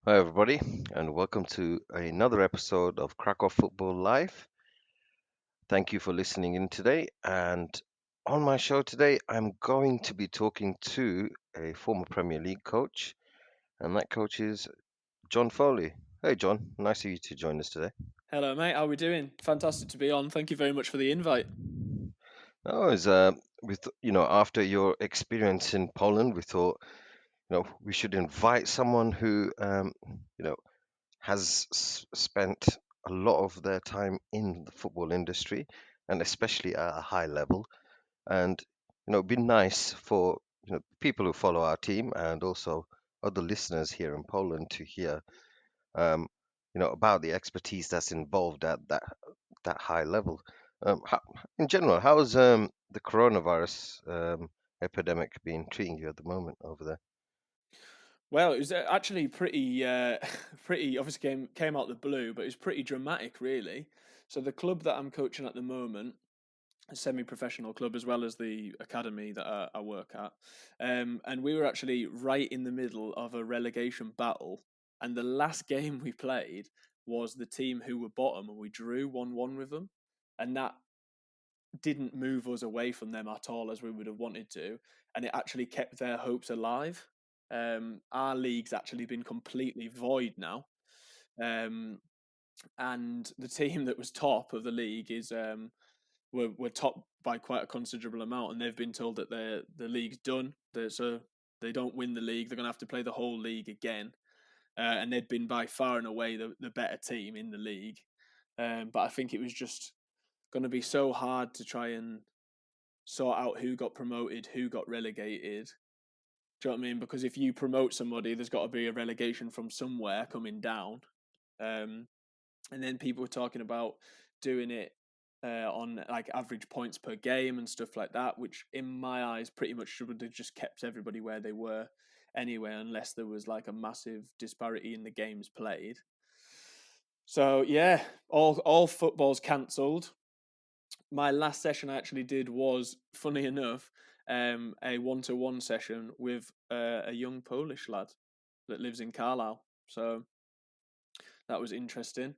Hi, everybody, and welcome to another episode of Krakow Football Live. Thank you for listening in today. And on my show today, I'm going to be talking to a former Premier League coach, and that coach is John Foley. Hey, John, nice of you to join us today. Hello, mate. How are we doing? Fantastic to be on. Thank you very much for the invite. Oh, after your experience in Poland, we thought, we should invite someone who, has spent a lot of their time in the football industry and especially at a high level. And it'd be nice for people who follow our team and also other listeners here in Poland to hear um, about the expertise that's involved at that high level. How, in general, how's the coronavirus epidemic been treating you at the moment over there? Well, it was actually pretty, pretty. Obviously, came out the blue, but it was pretty dramatic, really. So the club that I'm coaching at the moment, a semi-professional club, as well as the academy that I work at, and we were actually right in the middle of a relegation battle. And the last game we played was the team who were bottom, and we drew 1-1 with them, and that didn't move us away from them at all as we would have wanted to, and it actually kept their hopes alive. Our league's actually been completely void now, um, and the team that was top of the league is were top by quite a considerable amount, and they've been told that the league's done. So they don't win the league; they're going to have to play the whole league again. And they'd been by far and away the better team in the league. But I think it was just going to be so hard to try and sort out who got promoted, who got relegated. Do you know what I mean? Because if you promote somebody, there's got to be a relegation from somewhere coming down. Um, and then people were talking about doing it on like average points per game and stuff like that, which in my eyes pretty much would have just kept everybody where they were anyway, unless there was like a massive disparity in the games played. So yeah, all football's cancelled. My last session I actually did was, funny enough, a one-to-one session with a young Polish lad that lives in Carlisle. So that was interesting.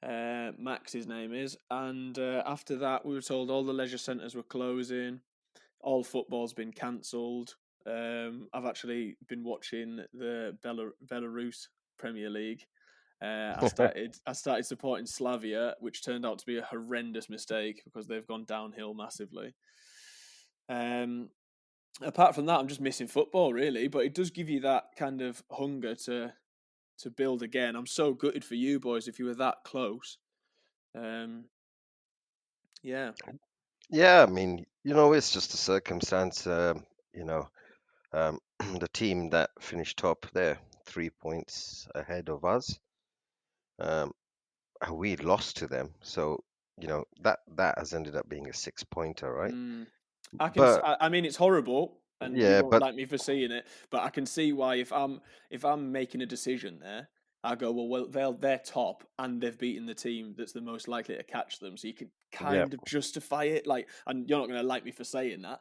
Max, his name is. And after that, we were told all the leisure centres were closing, all football's been cancelled. I've actually been watching the Belarus Premier League. I started supporting Slavia, which turned out to be a horrendous mistake because they've gone downhill massively. Um, Apart from that, I'm just missing football really, but it does give you that kind of hunger to build again. I'm so gutted for you boys if you were that close. Um, yeah, Yeah, I mean, it's just a circumstance. You know, the team that finished top, they're 3 points ahead of us. Um, we lost to them, so that has ended up being a 6 pointer, right? mm. But I mean, it's horrible, and you yeah, won't but like me for saying it, but I can see why if I'm making a decision there, I go well they're top and they've beaten the team that's the most likely to catch them, so you can yeah, kind of justify it. Like, and you're not going to like me for saying that.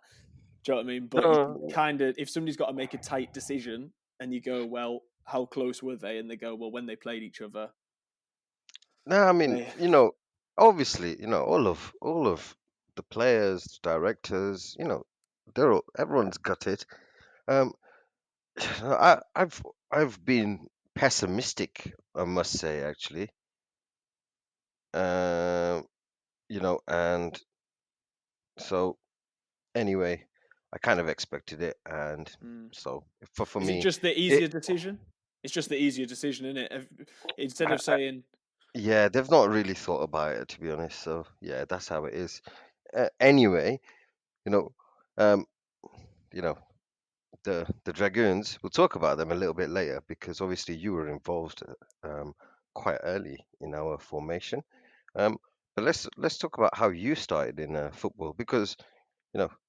Do you know what I mean? But you can no, kind of, if somebody's got to make a tight decision, and you go, well, how close were they? And they go, well, when they played each other, no. I mean, they obviously, all of the players, directors, everyone's got it. Um, I've been pessimistic, I must say, actually. Um, and so anyway, I kind of expected it, and mm. so for Is it me, just the it easier decision? It's just the easier decision, isn't it? Instead I, of saying, yeah, they've not really thought about it, to be honest. So yeah, that's how it is. Anyway, you know, um, you know, the Dragoons. We'll talk about them a little bit later because obviously you were involved um, quite early in our formation. Um, but let's talk about how you started in football because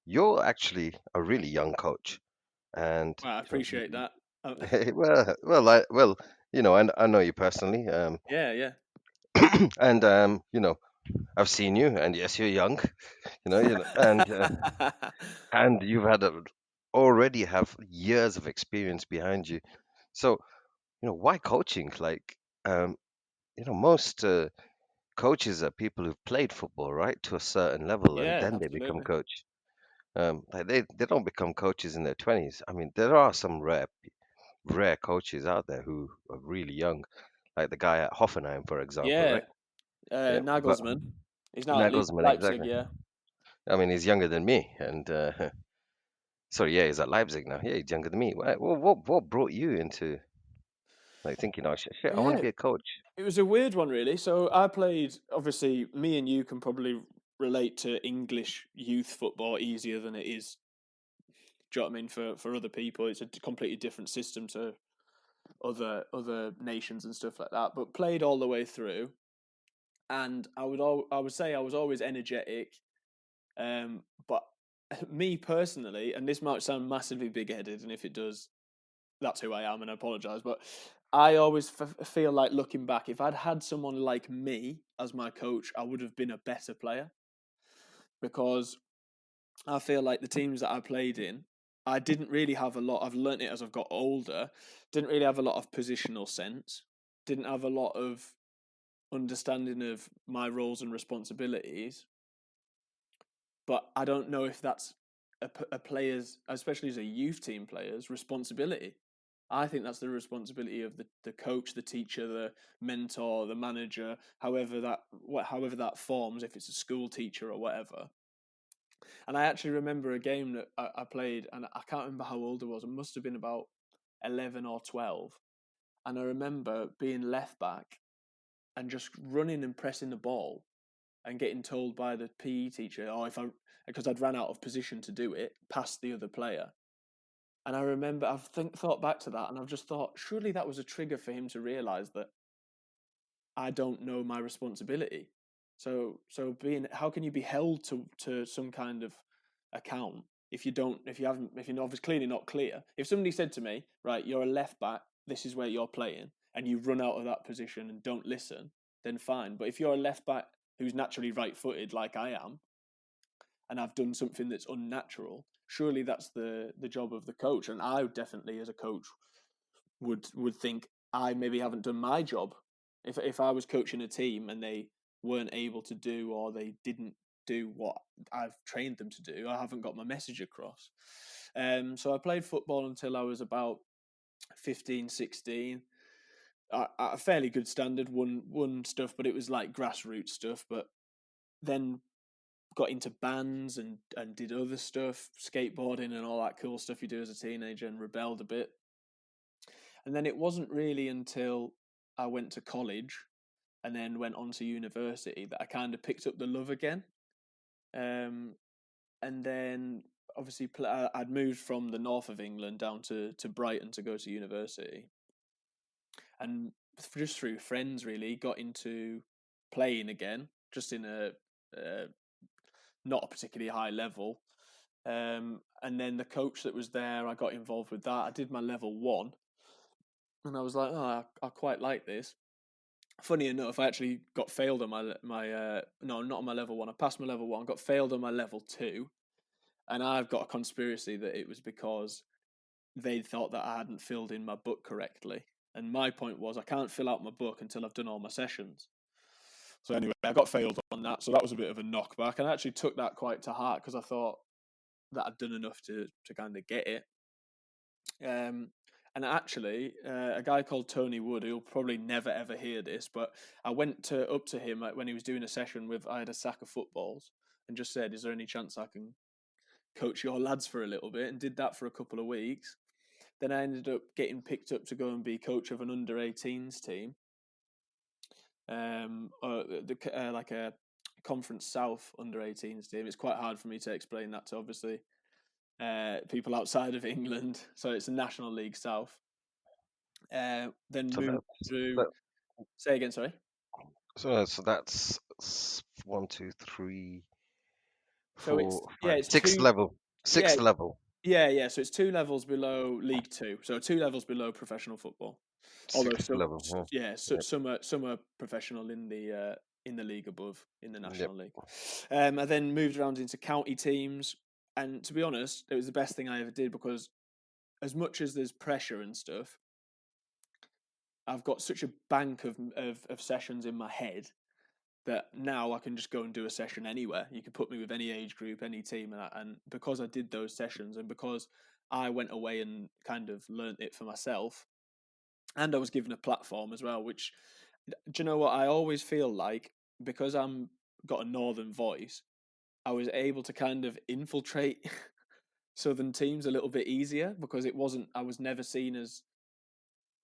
you're actually a really young coach, and well, I appreciate that. well, I know you personally, Yeah, yeah. and I've seen you, and yes, you're young, and you've already have years of experience behind you. So why coaching? Like, most coaches are people who've played football, right, to a certain level, and Yeah, then they become absolutely. coach. Like they don't become coaches in their 20s. I mean, there are some rare coaches out there who are really young, like the guy at Hoffenheim, for example, Yeah, right? Yeah, but Nagelsmann. He's now at Nagelsmann, Leipzig. exactly. Yeah. I mean, he's younger than me, and sorry, yeah, he's at Leipzig now. Yeah, he's younger than me. What brought you into like thinking, oh shit, I want to Yeah, be a coach? it was a weird one, really. So I played. Obviously, me and you can probably relate to English youth football easier than it is. Do you know what I mean? For other people, it's a completely different system to other nations and stuff like that. But played all the way through, and I would say I was always energetic. But me personally, and this might sound massively big headed, and if it does, that's who I am, and I apologise. But I always feel like looking back, if I'd had someone like me as my coach, I would have been a better player because I feel like the teams that I played in, I didn't really have a lot. I've learnt it as I've got older. Didn't really have a lot of positional sense. Didn't have a lot of understanding of my roles and responsibilities. But I don't know if that's a player's, especially as a youth team player's, responsibility. I think that's the responsibility of the coach, the teacher, the mentor, the manager, however that forms, if it's a school teacher or whatever. And I actually remember a game that I played, and I can't remember how old I was. It must have been about 11 or 12. And I remember being left back and just running and pressing the ball and getting told by the PE teacher, oh, if I, because I'd ran out of position to do it, past the other player. And I remember thought back to that, and I've just thought, surely that was a trigger for him to realise that I don't know my responsibility. So being, how can you be held to some kind of account if you don't, if you haven't, if you're obviously clearly not clear? If somebody said to me, right, you're a left back, this is where you're playing, and you run out of that position and don't listen, then fine. But if you're a left back who's naturally right-footed like I am, and I've done something that's unnatural, surely that's the job of the coach. And I definitely, as a coach, would think I maybe haven't done my job. If I was coaching a team and they weren't able to do, or they didn't do what I've trained them to do, I haven't got my message across. So I played football until I was about 15, 16. At a fairly good standard, won stuff, but it was like grassroots stuff. But then got into bands and did other stuff, skateboarding and all that cool stuff you do as a teenager, and rebelled a bit. And then it wasn't really until I went to college and then went on to university that I kind of picked up the love again. Um, and then obviously I'd moved from the north of England down to Brighton to go to university, and just through friends really got into playing again, just in a not a particularly high level. And then the coach that was there, I got involved with that. I did my level one, and I was like, oh, I quite like this. Funny enough, I actually got failed on my no, not on my level one. I passed my level one, got failed on my level two, and I've got a conspiracy that it was because they thought that I hadn't filled in my book correctly. And my point was, I can't fill out my book until I've done all my sessions. So anyway, I got failed on that. So that was a bit of a knockback, and I actually took that quite to heart because I thought that I'd done enough to kind of get it. Um, and actually, a guy called Tony Wood, who'll probably never ever hear this, but I went up to him when he was doing a session with, I had a sack of footballs, and just said, "Is there any chance I can coach your lads for a little bit?" And did that for a couple of weeks. Then I ended up getting picked up to go and be coach of an under-18s team, like a Conference South under-18s team. It's quite hard for me to explain that to obviously people outside of England. So it's a National League South. Then So moved through. that, Say again, sorry. so that's one, two, three, So it's, four, yeah, five, it's sixth two. level, Yeah, sixth level, yeah. So it's two levels below League Two. So two levels below professional football. Although sixth level. Huh? yeah, Yep, some are professional in the league above in the yep. National League. I then moved around into county teams, and to be honest, it was the best thing I ever did because as much as there's pressure and stuff, I've got such a bank of sessions in my head that now I can just go and do a session anywhere. You can put me with any age group, any team, and because I did those sessions and because I went away and kind of learnt it for myself, and I was given a platform as well. Which, do you know what? I always feel like because I'm got a northern voice, I was able to kind of infiltrate southern teams a little bit easier because it wasn't. I was never seen as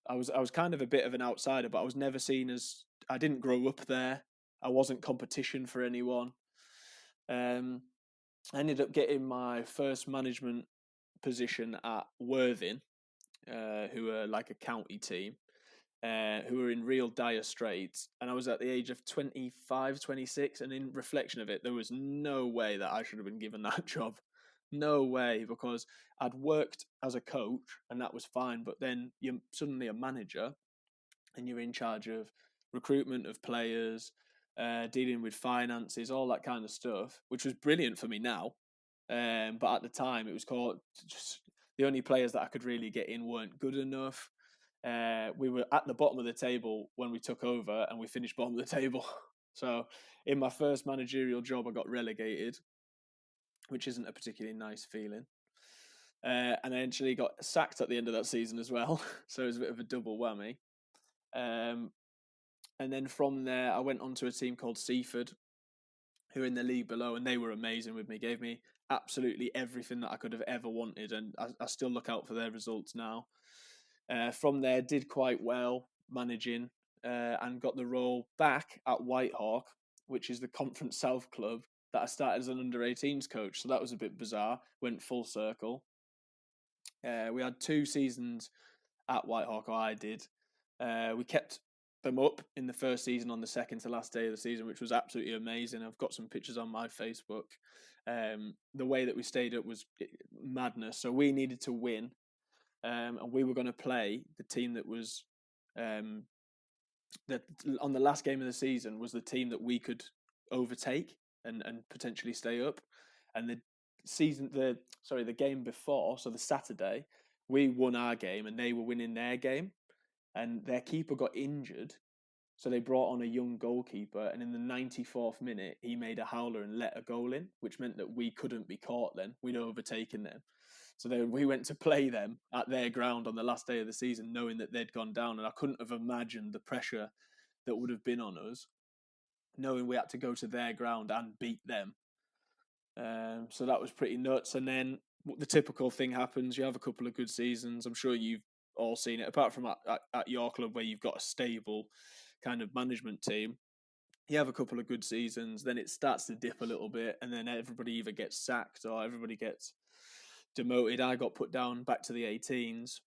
I was kind of a bit of an outsider, but I was never seen as I didn't grow up there. I wasn't competition for anyone. Um, I ended up getting my first management position at Worthing, who are like a county team, who were in real dire straits. And I was at the age of 25, 26. And in reflection of it, there was no way that I should have been given that job. No way, because I'd worked as a coach and that was fine. But then you're suddenly a manager and you're in charge of recruitment of players, dealing with finances, all that kind of stuff, which was brilliant for me now. But at the time, it was called just the only players that I could really get in weren't good enough. We were at the bottom of the table when we took over, and we finished bottom of the table. So, in my first managerial job, I got relegated, which isn't a particularly nice feeling. And I actually got sacked at the end of that season as well. So it was a bit of a double whammy. Um, and then from there, I went on to a team called Seaford, who are in the league below, and they were amazing with me. Gave me absolutely everything that I could have ever wanted, and I still look out for their results now. From there, did quite well managing, and got the role back at Whitehawk, which is the Conference South club that I started as an under-18s coach. So that was a bit bizarre. Went full circle. We had 2 seasons at Whitehawk, or I did. We kept them up in the first season on the second to last day of the season, which was absolutely amazing. I've got some pictures on my Facebook. The way that we stayed up was madness. So we needed to win, and we were going to play the team that was that on the last game of the season was the team that we could overtake and potentially stay up. And the game before, so the Saturday, we won our game and they were winning their game, and their keeper got injured. So they brought on a young goalkeeper, and in the 94th minute, he made a howler and let a goal in, which meant that we couldn't be caught then. We'd overtaken them. So then we went to play them at their ground on the last day of the season, knowing that they'd gone down. And I couldn't have imagined the pressure that would have been on us, knowing we had to go to their ground and beat them. So that was pretty nuts. And then the typical thing happens. You have a couple of good seasons. I'm sure you've all seen it, apart from at your club where you've got a stable kind of management team. You have a couple of good seasons, then it starts to dip a little bit, and then everybody either gets sacked or everybody gets demoted. I got put down back to the 18s,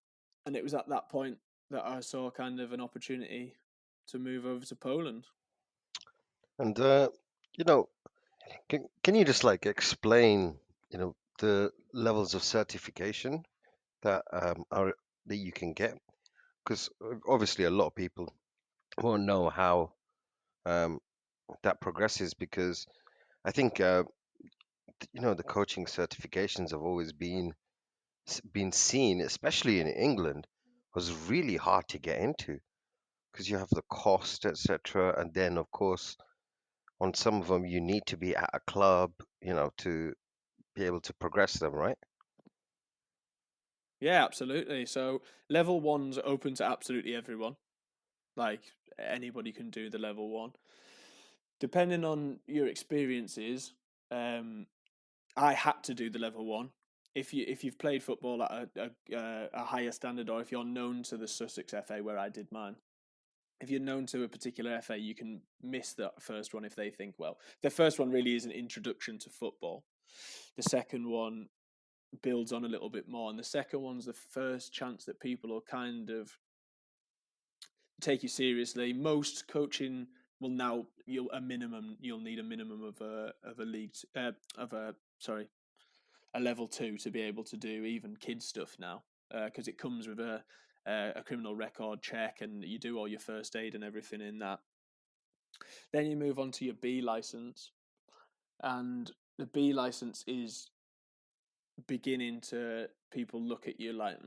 and it was at that point that I saw kind of an opportunity to move over to Poland. And you know, can you just like explain, the levels of certification that are that you can get? Because obviously a lot of people won't know how um, that progresses. Because I think the coaching certifications have always been seen, especially in England, was really hard to get into because you have the cost, etc. And then, of course, on some of them, you need to be at a club, to be able to progress them, right? Yeah, absolutely. So level one's open to absolutely everyone. Like anybody can do the level one. Depending on your experiences, I had to do the level one. If you've played football at a higher standard, or if you're known to the Sussex FA where I did mine, if you're known to a particular FA, you can miss that first one if they think, well, the first one really is an introduction to football. The second one builds on a little bit more, and the second one's the first chance that people will kind of take you seriously. Most coaching will now you'll need a minimum of a league of a sorry a level 2 to be able to do even kids stuff now, because it comes with a criminal record check, and you do all your first aid and everything in that. Then you move on to your B license, and the B license is beginning to people look at you like,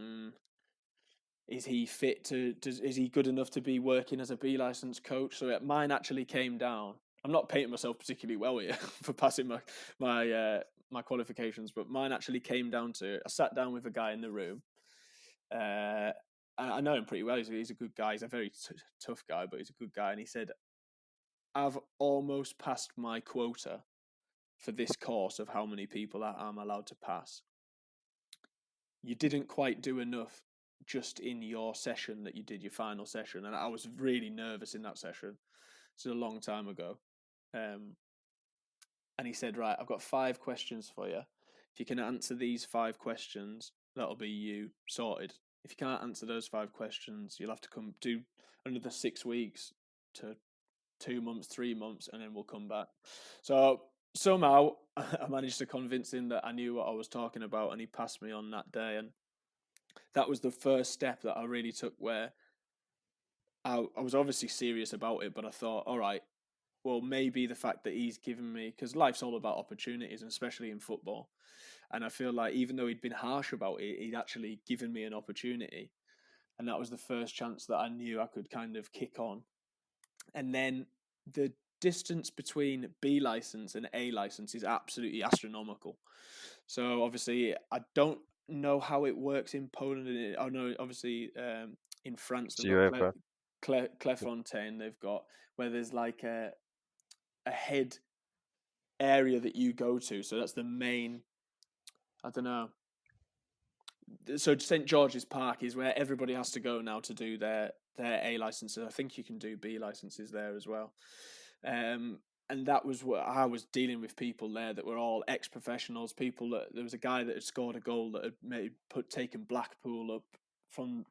is he fit to? Is he good enough to be working as a B license coach? So mine actually came down. I'm not painting myself particularly well here for passing my qualifications, but mine actually came down to I sat down with a guy in the room. I know him pretty well. He's a good guy. He's a very tough guy, but he's a good guy. And he said, "I've almost passed my quota for this course of how many people I'm allowed to pass. You didn't quite do enough just in your session that you did, your final session." And I was really nervous in that session. It's a long time ago. And he said, "Right, I've got 5 questions for you. If you can answer these 5 questions, that'll be you sorted. If you can't answer those 5 questions, you'll have to come do another 6 weeks to 2 months, 3 months, and then we'll come back." So somehow I managed to convince him that I knew what I was talking about, and he passed me on that day. And that was the first step that I really took, where I was obviously serious about it, but I thought, all right, well, maybe the fact that he's given me, because life's all about opportunities, and especially in football. And I feel like even though he'd been harsh about it, he'd actually given me an opportunity. And that was the first chance that I knew I could kind of kick on. And then the distance between B license and A license is absolutely astronomical. So obviously, I don't know how it works in Poland. I know obviously in France It's they've got UEFA. Clairefontaine. They've got where there's like a head area that you go to. So that's the main. I don't know. So St George's Park is where everybody has to go now to do their A licenses. I think you can do B licenses there as well. And that was what I was dealing with, people there that were all ex-professionals. People that there was a guy that had scored a goal that had taken Blackpool up from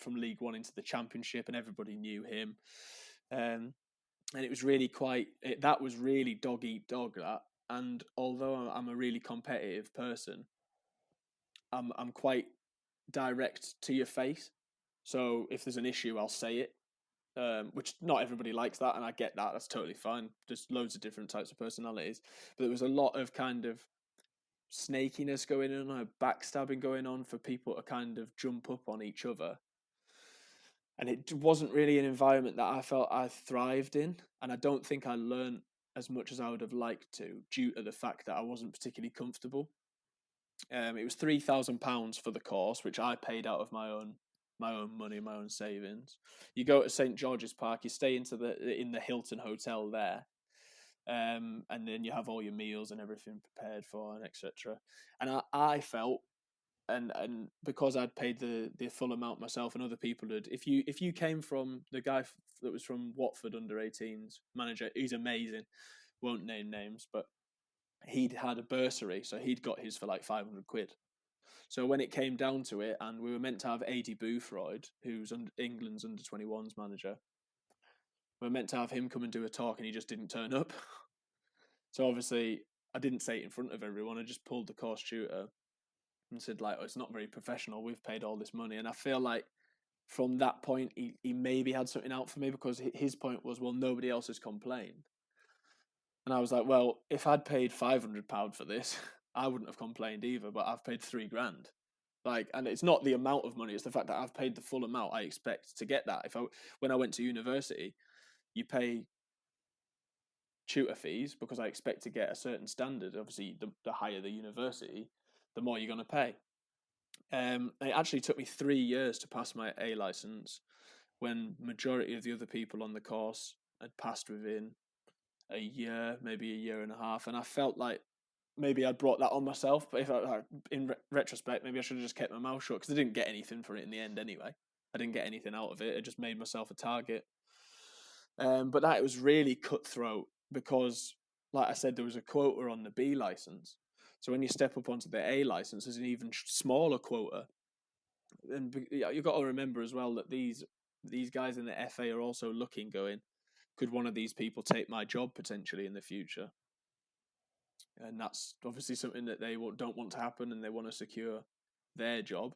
League One into the Championship, and everybody knew him. And it was really that was really dog eat dog, that. And although I'm a really competitive person, I'm quite direct to your face. So if there's an issue, I'll say it. Which not everybody likes that, and I get that. That's totally fine. There's loads of different types of personalities, but there was a lot of kind of snakiness going on, backstabbing going on for people to kind of jump up on each other. And it wasn't really an environment that I felt I thrived in, and I don't think I learned as much as I would have liked to, due to the fact that I wasn't particularly comfortable. It was £3,000 for the course, which I paid out of my own money, my own savings. You go to St George's Park, you stay in the Hilton Hotel there, and then you have all your meals and everything prepared for, and etc. And I felt, and because I'd paid the full amount myself, and other people had. If you came from the guy that was from Watford under-18s manager, he's amazing. Won't name names, but he'd had a bursary, so he'd got his for like 500 quid. So when it came down to it, and we were meant to have Adi Boothroyd, who's England's under-21s manager, we were meant to have him come and do a talk, and he just didn't turn up. So obviously, I didn't say it in front of everyone. I just pulled the course tutor and said, like, "Oh, it's not very professional. We've paid all this money." And I feel like from that point, he maybe had something out for me, because his point was, well, nobody else has complained. And I was like, well, if I'd paid £500 for this, I wouldn't have complained either, but I've paid £3,000. Like, and it's not the amount of money, it's the fact that I've paid the full amount I expect to get that. When I went to university, you pay tutor fees because I expect to get a certain standard. Obviously, the higher the university, the more you're going to pay. It actually took me 3 years to pass my A license, when majority of the other people on the course had passed within a year, maybe a year and a half. And I felt like maybe I brought that on myself. But in retrospect, maybe I should have just kept my mouth shut, because I didn't get anything for it in the end anyway. I didn't get anything out of it. I just made myself a target. But that was really cutthroat, because, like I said, there was a quota on the B license. So when you step up onto the A license, there's an even smaller quota. And you've got to remember as well that these guys in the FA are also looking, going, could one of these people take my job potentially in the future? And that's obviously something that they don't want to happen, and they want to secure their job.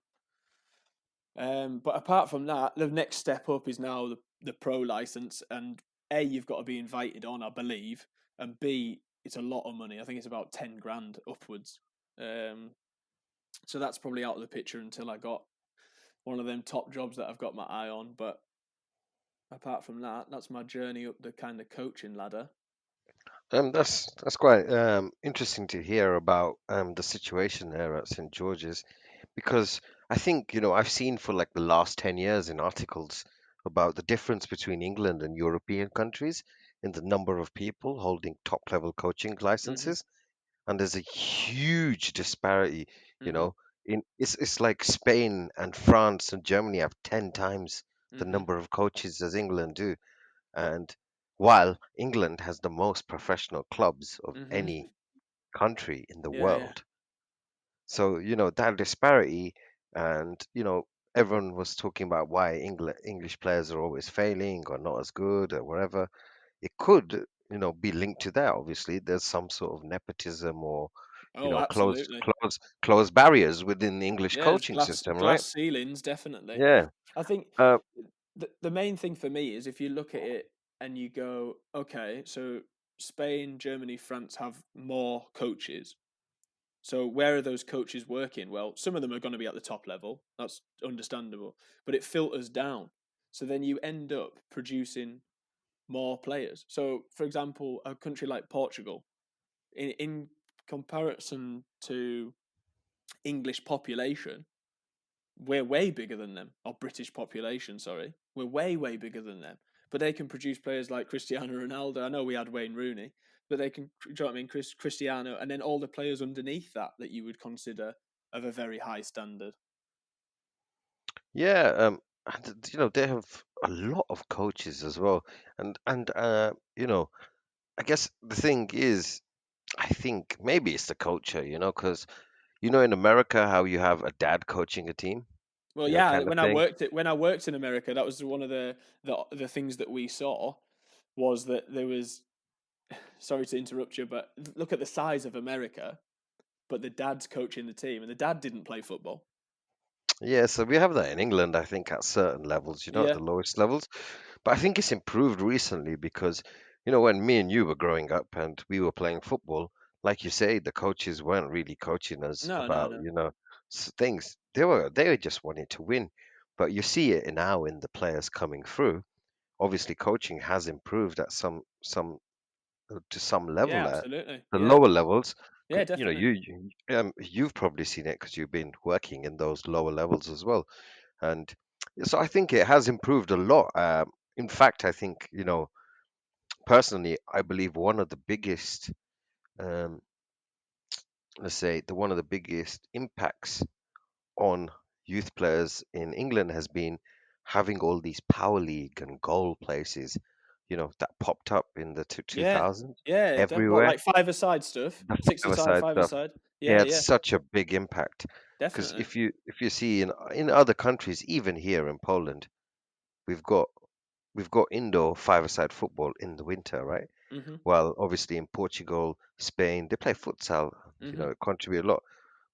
But apart from that, the next step up is now the pro license, and A, you've got to be invited on, I believe, and B, it's a lot of money. I think it's about 10 grand upwards. So that's probably out of the picture until I got one of them top jobs that I've got my eye on. But apart from that, that's my journey up the kind of coaching ladder. That's quite interesting to hear about the situation there at St George's, because I think, I've seen for like the last 10 years in articles about the difference between England and European countries in the number of people holding top level coaching Mhm. licenses, and there's a huge disparity, you Mhm. know. It's like Spain and France and Germany have 10 times the Mhm. number of coaches as England do, and while England has the most professional clubs of Mhm. any country in the Yeah. Yeah. world. So, that disparity, and, everyone was talking about why English players are always failing or not as good or whatever. It could, be linked to that. Obviously, there's some sort of nepotism or, Oh, absolutely. closed barriers within the English Yeah, it's coaching system, right? glass ceilings, definitely. Yeah. I think Uh, the main thing for me is if you look at it and you go, okay, so Spain, Germany, France have more coaches. So where are those coaches working? Well, some of them are going to be at the top level. That's understandable, but it filters down. So then you end up producing more players. So, for example, a country like Portugal, in comparison to English population, we're way bigger than them. Or British population, sorry, we're way bigger than them. But they can produce players like Cristiano Ronaldo. I know we had Wayne Rooney, but they can. Do you know what I mean? Cristiano, and then all the players underneath that you would consider of a very high standard. yeah. And, they have a lot of coaches as well, and I guess the thing is, I think maybe it's the culture, because in America how you have a dad coaching a team, Well, yeah, kind of thing. when I worked in America, that was one of the things that we saw was that there was. Sorry to interrupt you, but look at the size of America. But the dad's coaching the team, and the dad didn't play football. Yeah, so we have that in England, I think, at certain levels, at Yeah, the lowest levels. But I think it's improved recently because, when me and you were growing up and we were playing football, like you say, the coaches weren't really coaching us no, no, about, no. things. They were just wanting to win. But you see it now in the players coming through. Obviously, coaching has improved at some to some Yeah, level at absolutely. the Yeah, lower levels. yeah, definitely. You've probably seen it because you've been working in those lower levels as well. And so I think it has improved a lot. In fact, I think, personally, I believe one of the biggest, um, let's say, the one of the biggest impacts on youth players in England has been having all these power league and goal places, that popped up in the Yeah, 2000s yeah. What, everywhere. like five-a-side stuff? The Six-a-side, five-a-side stuff. five-a-side. It Yeah, had yeah, such a big impact because definitely. if you see in other countries, even here in Poland, we've got we've got indoor five-a-side football in the winter, right? Mhm, Well, obviously in Portugal, Spain, they play futsal, mhm, it contribute a lot.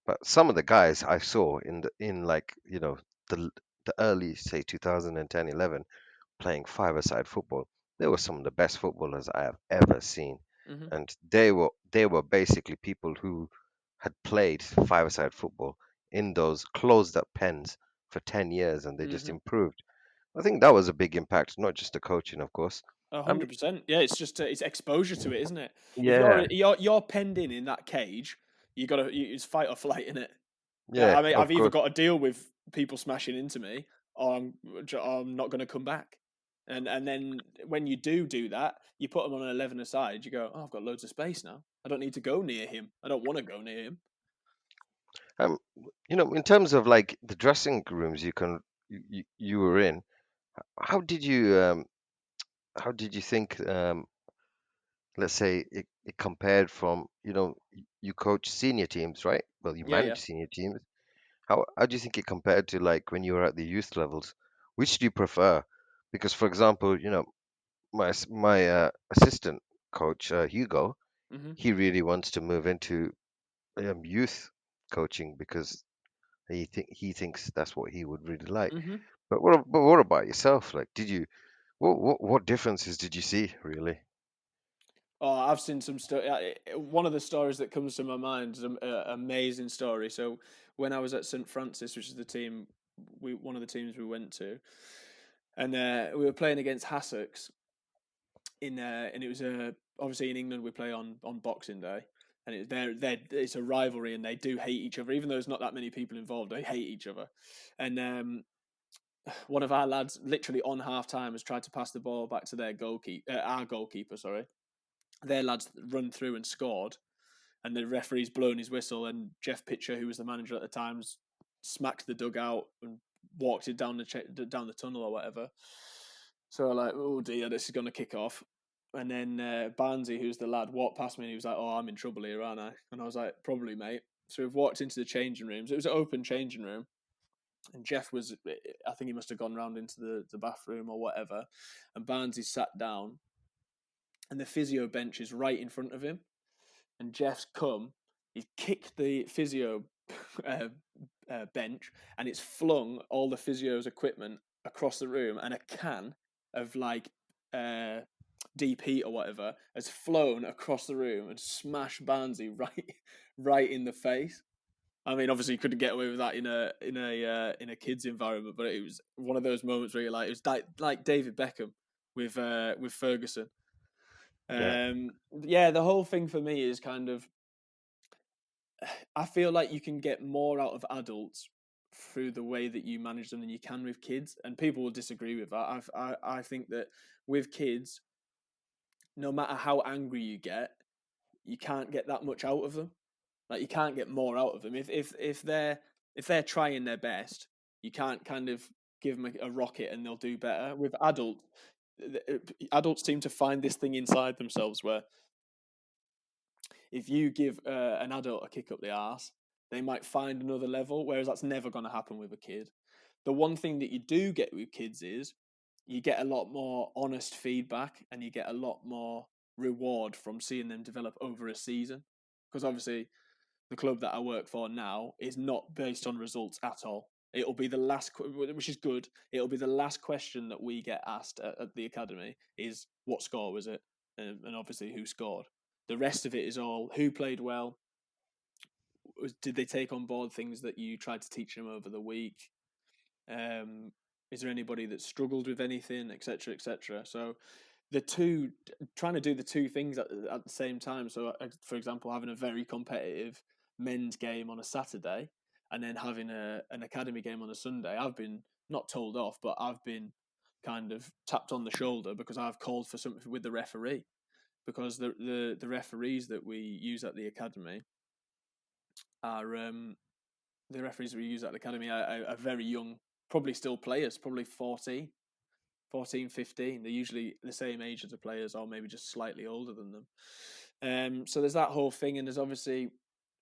But some of the guys I saw in like, the the early, say, 2010, 11, playing five-a-side football, they were some of the best footballers I have ever seen. mhm, And they were basically people who had played five-a-side football in those closed up pens for 10 years, and they just mhm. improved. I think that was a big impact, not just the coaching, of course. Um, 100%. Yeah, it's just it's exposure to it, isn't it? If yeah, you're penned in that cage, it's fight or flight, in it. yeah, I mean, of I've either course. got to deal with people smashing into me, or I'm not going to come back. And then when you do that, you put them on an 11 aside. You go, oh, I've got loads of space now. I don't need to go near him. I don't want to go near him. Um, in terms of like the dressing rooms you were in, how did you think, let's say it compared from, you coach senior teams, right? Well, you Yeah, yeah. manage senior teams. How do you think it compared to like when you were at the youth levels? Which do you prefer? Because, for example, my assistant coach, Hugo, Mhm, he really wants to move into youth coaching because he thinks that's what he would really like. mhm. But what about yourself? Like, what differences did you see really? Oh, I've seen some story. One of the stories that comes to my mind is an amazing story. So when I was at St Francis, which is the team one of the teams we went to, and we were playing against Hassocks and it was obviously in England we play on Boxing Day, and it's a rivalry, and they do hate each other, even though there's not that many people involved. They hate each other, and one of our lads, literally on half time, has tried to pass the ball back to their our goalkeeper. Sorry, their lads run through and scored, and the referee's blown his whistle, and Jeff Pitcher, who was the manager at the time, smacked the dugout and walked it down the tunnel or whatever. So I'm like, oh dear, this is going to kick off. And then Barnsey, who's the lad, walked past me and he was like, oh, I'm in trouble here, aren't I? And I was like, probably, mate. So we've walked into the changing rooms. It was an open changing room. And Jeff was, I think he must have gone round into the bathroom or whatever. And Barnsey sat down. And the physio bench is right in front of him. And Jeff's he's kicked the physio bench, and it's flung all the physio's equipment across the room, and a can of like deep heat or whatever has flown across the room and smashed Barnsey right in the face. I mean, obviously, you couldn't get away with that in a kids environment, but it was one of those moments where you're like, it was like David Beckham with Ferguson. Yeah, the whole thing for me is kind of, I feel like you can get more out of adults through the way that you manage them than you can with kids, and people will disagree with that. I think that with kids, no matter how angry you get, you can't get that much out of them. Like, you can't get more out of them if they're trying their best. You can't kind of give them a rocket and they'll do better. With adults seem to find this thing inside themselves where if you give an adult a kick up the arse, they might find another level, whereas that's never going to happen with a kid. The one thing that you do get with kids is you get a lot more honest feedback, and you get a lot more reward from seeing them develop over a season. Because obviously, the club that I work for now is not based on results at all. It'll be the last, which is good. It'll be the last question that we get asked at the academy is, what score was it? And obviously who scored. The rest of it is all who played well. Did they take on board things that you tried to teach them over the week? Is there anybody that struggled with anything, etc., etc.? So trying to do the two things at the same time. So, for example, having a very competitive men's game on a Saturday and then having an academy game on a Sunday, I've been not told off, but I've been kind of tapped on the shoulder because I've called for something with the referee, because the referees that we use at the academy are the referees we use at the academy are very young, probably still players, probably 14, 15. They're usually the same age as the players, or maybe just slightly older than them. So there's that whole thing, and there's obviously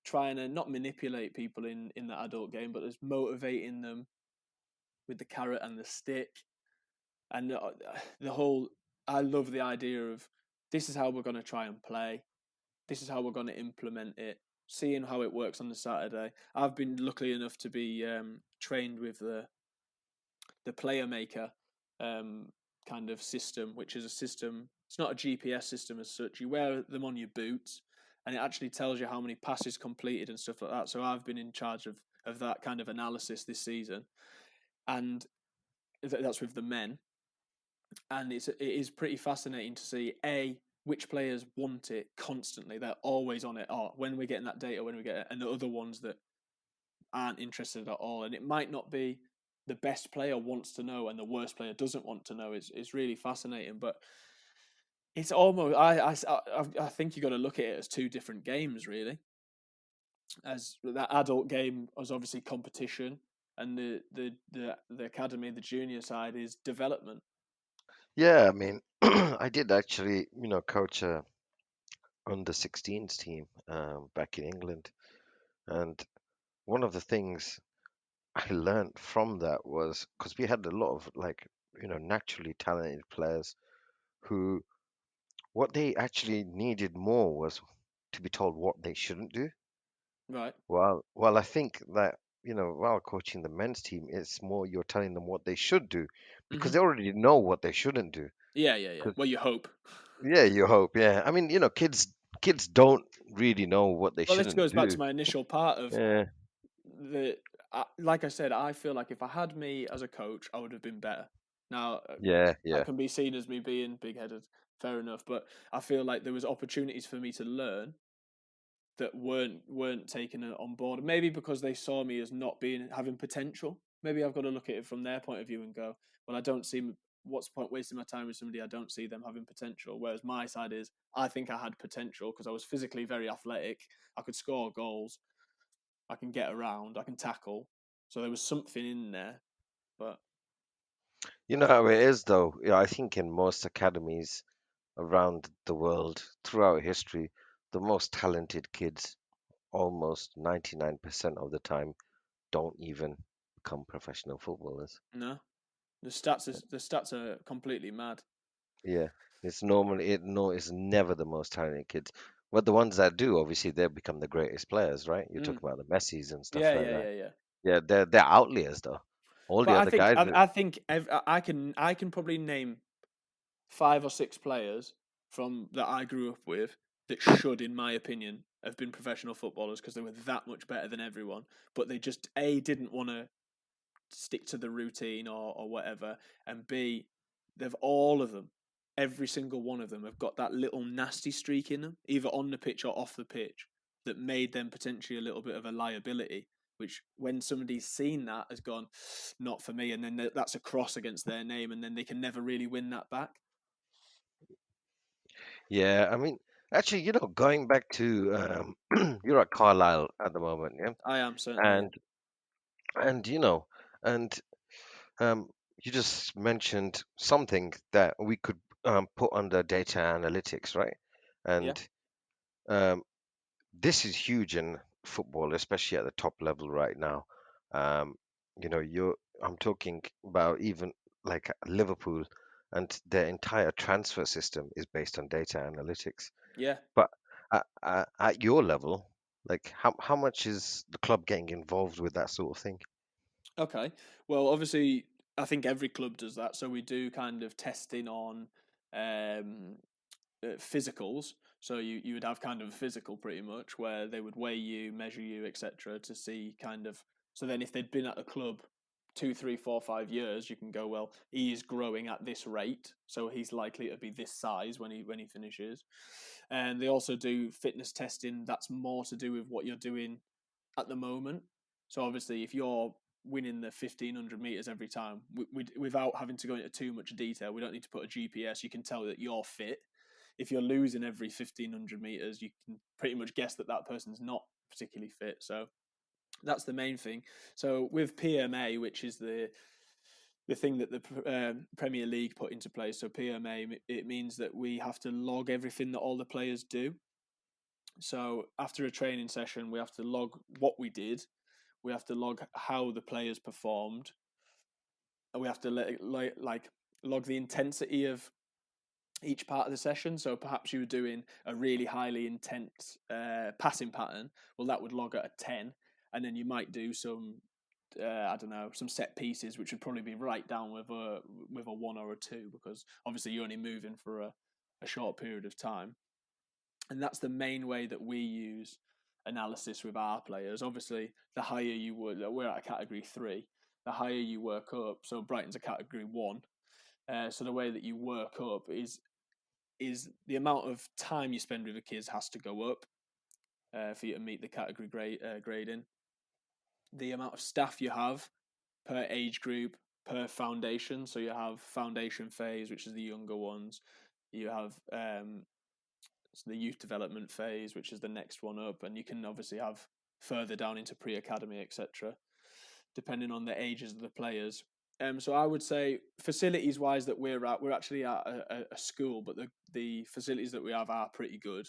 trying to not manipulate people in the adult game, but there's motivating them with the carrot and the stick, and the whole. I love the idea of, this is how we're going to try and play. This is how we're going to implement it. Seeing how it works on the Saturday. I've been lucky enough to be trained with the player maker kind of system, which is a system. It's not a GPS system as such. You wear them on your boots, and it actually tells you how many passes completed and stuff like that. So I've been in charge of that kind of analysis this season, and that's with the men. And it is pretty fascinating to see which players want it constantly. They're always on it. Oh, when we're getting that data, when we get it, and the other ones that aren't interested at all. And it might not be the best player wants to know and the worst player doesn't want to know. It's really fascinating, but it's almost I think you got to look at it as two different games, really. As that adult game was obviously competition, and the academy, the junior side, is development. Yeah, I mean, I did actually, coach a under 16s team back in England, and one of the things I learned from that was because we had a lot of like, naturally talented players who what they actually needed more was to be told what they shouldn't do. Right. Well, I think that, while coaching the men's team, it's more you're telling them what they should do because Mm-hmm. they already know what they shouldn't do. Yeah. 'Cause, Well, you hope. yeah, you hope, yeah. I mean, kids don't really know what they Well, this shouldn't goes back do. to my initial part of Yeah, the. like I said, I feel like if I had me as a coach, I would have been better. Now, Yeah, that yeah. can be seen as me being big-headed, fair enough, but I feel like there was opportunities for me to learn that weren't taken on board. Maybe because they saw me as not being having potential. Maybe I've got to look at it from their point of view and go, well, I don't see what's the point wasting my time with somebody I don't see them having potential. Whereas my side is, I think I had potential because I was physically very athletic. I could score goals. I can get around. I can tackle. So there was something in there, but You know how it is, though. Yeah, I think in most academies around the world throughout history, the most talented kids, almost 99% of the time, don't even become professional footballers. no, the stats are completely mad. Yeah, it's normally it no, it's never the most talented kids. But the ones that do, obviously, they become the greatest players, right? You talk Mm. about the Messis and stuff Yeah, like yeah, that. yeah, yeah. Yeah, they're outliers though. All the But other guys, I think I can probably name 5 or 6 players from that I grew up with that should, in my opinion, have been professional footballers because they were that much better than everyone. But they just didn't want to stick to the routine or whatever, and B, they've all of them, every single one of them, have got that little nasty streak in them, either on the pitch or off the pitch, that made them potentially a little bit of a liability. Which, when somebody's seen that, has gone, not for me, and then that's a cross against their name, and then they can never really win that back. yeah. I mean, actually, going back to you're at Carlisle at the moment, yeah, I am certainly, yeah. and and you know, and um, you just mentioned something that we could put under data analytics, right? Yeah, And um, this is huge in football, especially at the top level right now. Um, I'm talking about even like Liverpool, and their entire transfer system is based on data analytics. yeah. But at your level, like how much is the club getting involved with that sort of thing? Okay. Well, obviously, I think every club does that. So we do kind of testing on um, physicals. So you would have kind of a physical pretty much where they would weigh you, measure you, etc. to see kind of. So then if they'd been at the club 2, 3, 4, 5 years, you can go, well, he is growing at this rate, so he's likely to be this size when he finishes. And they also do fitness testing. That's more to do with what you're doing at the moment. So obviously, if you're winning the 1500 meters every time, without having to go into too much detail, we don't need to put a GPS. You can tell that you're fit. If you're losing every 1500 meters, you can pretty much guess that that person's not particularly fit. So that's the main thing. So with PMA, which is the thing that the Premier League put into place, so PMA, it means that we have to log everything that all the players do. So after a training session, we have to log what we did. We have to log how the players performed, and we have to log the intensity of each part of the session. So perhaps you were doing a really highly intense passing pattern. Well, that would log at a 10, and then you might do some I don't know, some set pieces, which would probably be right down with a 1 or a 2, because obviously you're only moving for a short period of time. And that's the main way that we use analysis with our players. Obviously, the higher you would, we're at a category 3, the higher you work up. So Brighton's a category 1. So the way that you work up is the amount of time you spend with the kids has to go up for you to meet the category grading. The amount of staff you have per age group, per foundation. So you have foundation phase, which is the younger ones. You have the youth development phase, which is the next one up, and you can obviously have further down into pre-academy, etc., depending on the ages of the players. So I would say facilities-wise that we're actually at a school, but the facilities that we have are pretty good.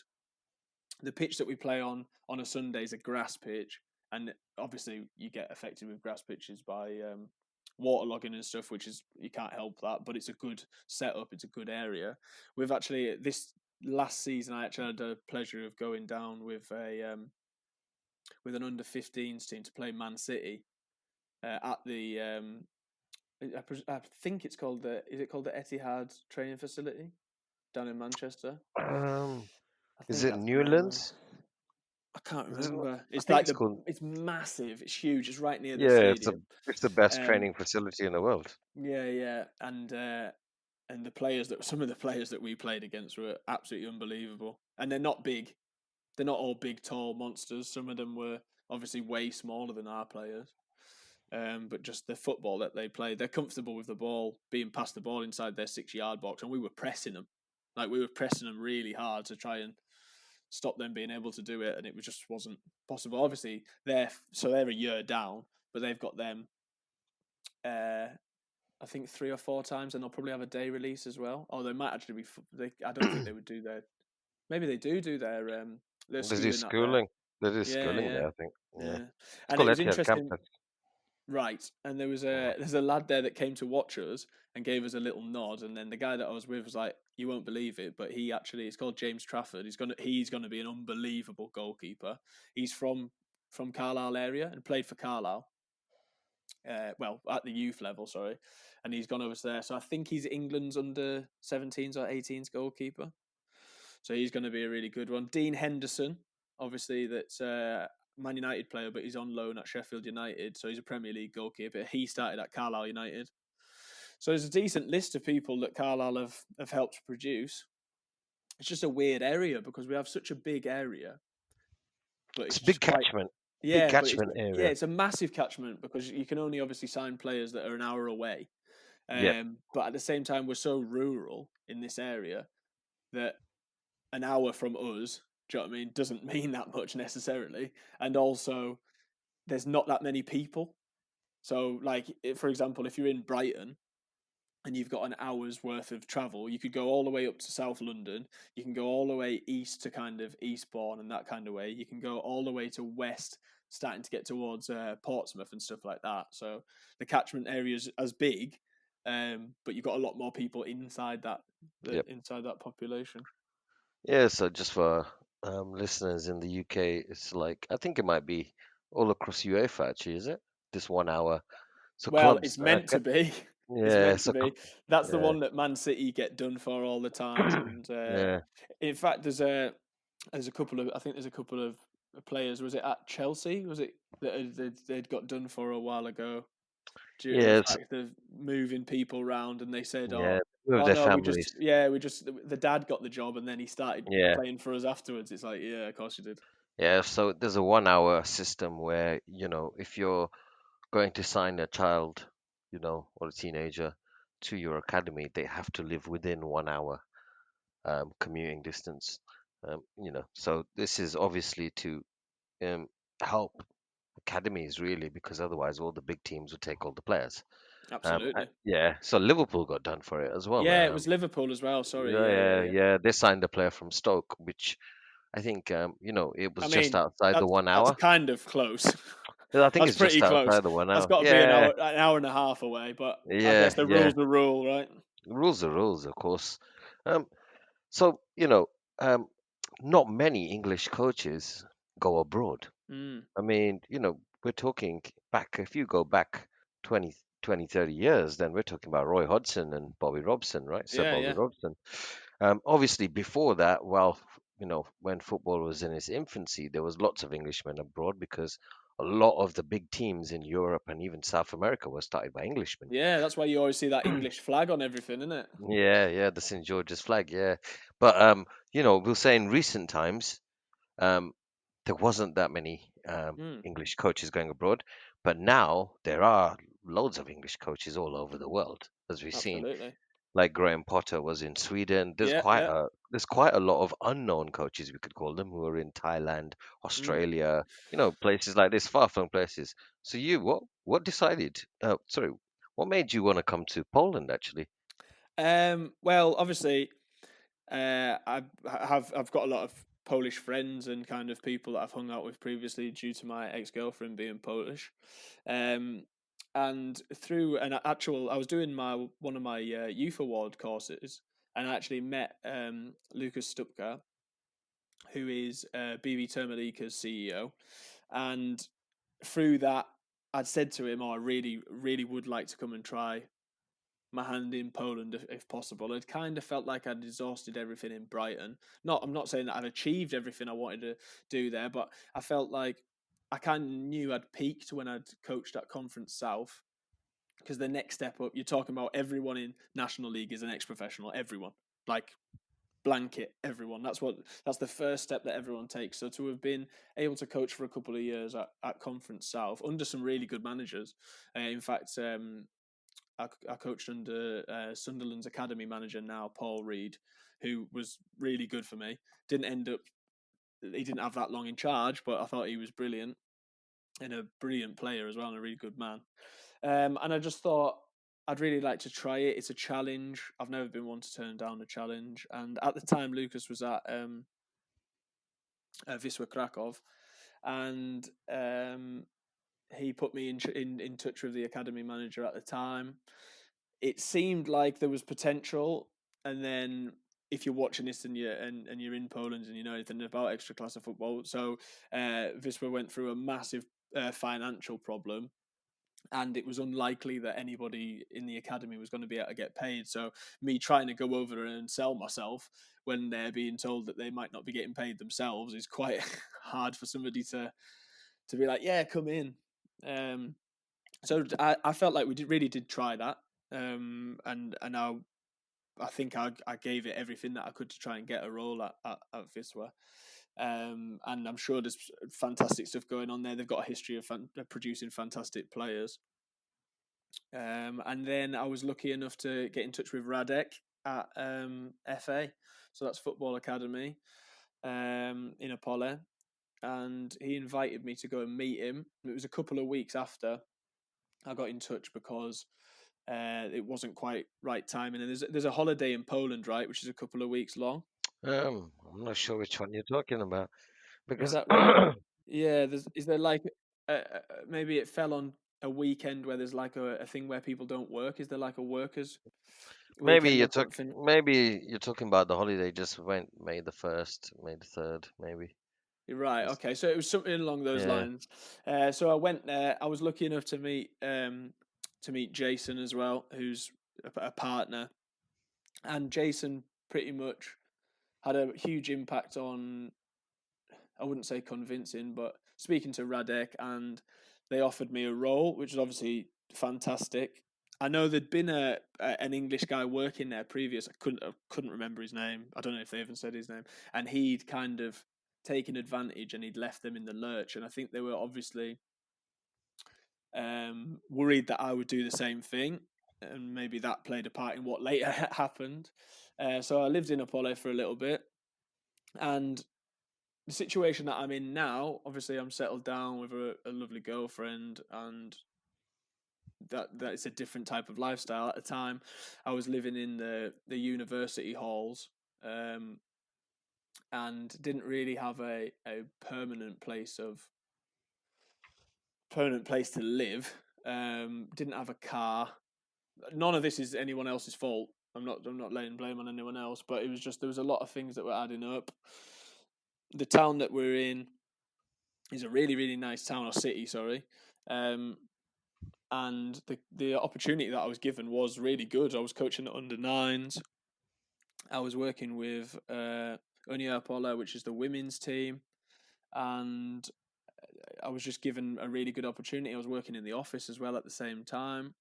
The pitch that we play on a Sunday is a grass pitch, and obviously you get affected with grass pitches by waterlogging and stuff, which is, you can't help that, but it's a good setup. It's a good area. We've actually, this last season, I actually had the pleasure of going down with an under 15s team to play Man City at the I think it's called the Etihad training facility down in Manchester. Um, I is think it that's the name of it. Newlands? I can't Is it not? remember. I It's think like it's called. it's massive. It's huge. It's right near the Yeah, stadium. it's the best Um, training facility in the world. yeah, and the players that some of the players that we played against were absolutely unbelievable. And they're not big. They're not all big, tall monsters. Some of them were obviously way smaller than our players. But just the football that they play, they're comfortable with the ball, being passed the ball inside their 6 yard box, and we were pressing them. Like we were pressing them really hard to try and stop them being able to do it, and it just wasn't possible. Obviously, they're a year down, but they've got them. I think 3 or 4 times, and they'll probably have a day release as well. Or they might actually be. I don't think they would do their. Maybe they do their They do schooling up there. schooling. They do Yeah, schooling yeah, there, I think. Yeah. yeah. It's And it called was Etihad interesting. Campus. Right, and Mhm. there's a lad there that came to watch us and gave us a little nod, and then the guy that I was with was like, "You won't believe it, but he actually it's called James Trafford. He's gonna be an unbelievable goalkeeper. He's from Carlisle area and played for Carlisle. Well, at the youth level, sorry, and he's gone over there. So I think he's England's under 17s or 18s goalkeeper. So he's going to be a really good one. Dean Henderson, obviously, that's a Man United player, but he's on loan at Sheffield United. So he's a Premier League goalkeeper. He started at Carlisle United. So there's a decent list of people that Carlisle have helped produce. It's just a weird area because we have such a big area, but It's it's a big just quite catchment. Big yeah. But catchment area. it's a massive catchment because you can only obviously sign players that are an hour away. Yep. But at the same time, we're so rural in this area that an hour from us, do you know what I mean, doesn't mean that much necessarily. And also, there's not that many people. So, like, for example, if you're in Brighton and you've got an hour's worth of travel, you could go all the way up to South London. You can go all the way east to kind of Eastbourne and that kind of way. You can go all the way to west, starting to get towards Portsmouth and stuff like that. So the catchment area is as big, but you've got a lot more people Yep. inside that population. Yeah, so just for listeners in the UK, it's like I think it might be all across UEFA actually, is it? This 1 hour. So Well, clubs it's meant to be. It's yeah, meant to be. That's the yeah, one that Man City get done for all the time. And yeah. in fact, there's a couple of I think there's a couple of players. Was it at Chelsea? Was it that they'd got done for a while ago due to the Yes, fact of moving people around, and they said, yeah, "Oh, with oh their no, families. we just the dad got the job, and then he started Yeah. playing for us afterwards." It's like, yeah, of course you did. Yeah, so there's a 1 hour system where, if you're going to sign a child, or a teenager to your academy, they have to live within 1 hour commuting distance. So this is obviously to um, help academies really, because otherwise all the big teams would take all the players. Absolutely. Yeah, so Liverpool got done for it as well. Yeah, it was Liverpool as well. Sorry. Yeah, Yeah, yeah, yeah. yeah. They signed a player from Stoke, which I think it I was just mean, outside the one that's hour. kind of close. I think That's it's just pretty close. outside the one That's hour. got to be Yeah, an hour and a half away. But I yeah, guess the yeah. rule's the rule, right? Rules are rules, of course. Um, so um, not many English coaches go abroad. Mm. I mean, we're talking back, if you go back 20, 30 years, then we're talking about Roy Hodgson and Bobby Robson, right? Sir Yeah, Bobby yeah, Robson. Obviously, before that, well, when football was in its infancy, there was lots of Englishmen abroad because a lot of the big teams in Europe and even South America were started by Englishmen. yeah. That's why you always see that English flag on everything, isn't it? Yeah, yeah, the St. George's flag, yeah. But we'll say in recent times, um, there wasn't that many Mm. English coaches going abroad, but now there are loads of English coaches all over the world, as we've seen. Absolutely. Like Graham Potter was in Sweden. Yeah, yeah. There's quite a lot of unknown coaches, we could call them, who are in Thailand, Mm. Australia, places like this, far-flung places. So what decided? Sorry, what made you want to come to Poland actually? Well, obviously, I've got a lot of Polish friends and kind of people that I've hung out with previously due to my ex girlfriend being Polish. Um, and through an actual, I was doing one of my youth award courses, and I actually met Lucas Stupka, who is BB Termalika's CEO, and through that, I'd said to him, "Oh, I really, really would like to come and try my hand in Poland if possible. It kind of felt like I'd exhausted everything in Brighton. I'm not saying that I've achieved everything I wanted to do there, but I felt like I kind of knew I'd peaked when I'd coached at Conference South, because the next step up, you're talking about everyone in National League is an ex-professional. Everyone, like blanket everyone. That's the first step that everyone takes. So to have been able to coach for a couple of years at Conference South under some really good managers. In fact, I coached under Sunderland's academy manager now, Paul Reed, who was really good for me. He didn't have that long in charge, but I thought he was brilliant and a brilliant player as well, and a really good man. And I just thought I'd really like to try it. It's a challenge. I've never been one to turn down a challenge. And at the time, Lucas was at Wisła Krakow, and he put me in touch with the academy manager at the time. It seemed like there was potential, and then if you're watching this and you're in Poland and you know anything about extra class of football, so Wisła went through a massive financial problem, and it was unlikely that anybody in the academy was going to be able to get paid. So me trying to go over and sell myself when they're being told that they might not be getting paid themselves is quite hard for somebody to be like, yeah, come in. So I felt like we really did try that, and I think I gave it everything that I could to try and get a role at Wisła. And I'm sure there's fantastic stuff going on there. They've got a history of producing fantastic players. And then I was lucky enough to get in touch with Radek at FA, so that's Football Academy in Apollo, and he invited me to go and meet him. It was a couple of weeks after I got in touch because it wasn't quite right timing. And there's a holiday in Poland, right, which is a couple of weeks long. I'm not sure which one you're talking about Is because that right? Yeah. Is there like maybe it fell on a weekend where there's like a thing where people don't work? Is there like a workers' weekend or something? maybe you're talking about the holiday just went May the 1st, May the 3rd, maybe. You're right. Yes. Okay, so it was something along those Yeah. lines. So I went there. I was lucky enough to meet Jason as well, who's a partner, and Jason pretty much had a huge impact on, I wouldn't say convincing, but speaking to Radek, and they offered me a role, which is obviously fantastic. I know there'd been an English guy working there previous. I couldn't remember his name. I don't know if they even said his name. And he'd kind of taken advantage and he'd left them in the lurch. And I think they were obviously worried that I would do the same thing, and maybe that played a part in what later happened. So I lived in Apollo for a little bit, and the situation that I'm in now, obviously I'm settled down with a lovely girlfriend, and that it's a different type of lifestyle. At the time, I was living in the university halls, and didn't really have a permanent place to live. Didn't have a car. None of this is anyone else's fault. I'm not laying blame on anyone else, but it was just there was a lot of things that were adding up. The town that we're in is a really, really nice town or city, sorry. And the opportunity that I was given was really good. I was coaching at under nines. I was working with Unia Apollo, which is the women's team, and I was just given a really good opportunity. I was working in the office as well at the same time.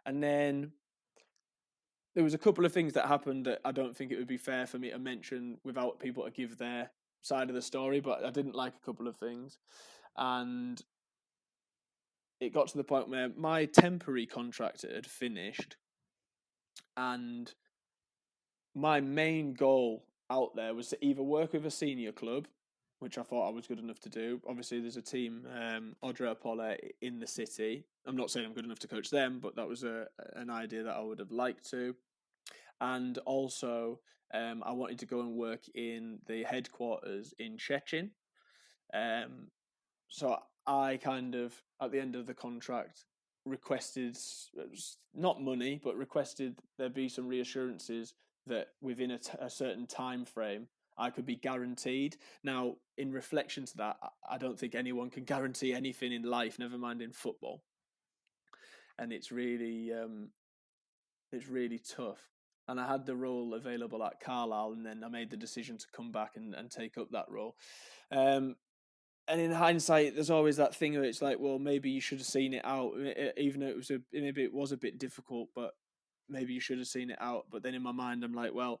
And then there was a couple of things that happened that I don't think it would be fair for me to mention without people to give their side of the story, but I didn't like a couple of things. And it got to the point where my temporary contract had finished, and my main goal out there was to either work with a senior club, which I thought I was good enough to do. Obviously, there's a team, Odra Apollo, in the city. I'm not saying I'm good enough to coach them, but that was an idea that I would have liked to. And also, I wanted to go and work in the headquarters in Szczecin. So I kind of, at the end of the contract, requested not money, but requested there be some reassurances that within a certain time frame I could be guaranteed. Now, in reflection to that, I don't think anyone can guarantee anything in life, never mind in football. And it's really It's really tough. And I had the role available at Carlisle, and then I made the decision to come back and take up that role. Um, and in hindsight, there's always that thing where it's like, well, maybe you should have seen it out, even though maybe it was a bit difficult, but maybe you should have seen it out. But then in my mind, I'm like, well,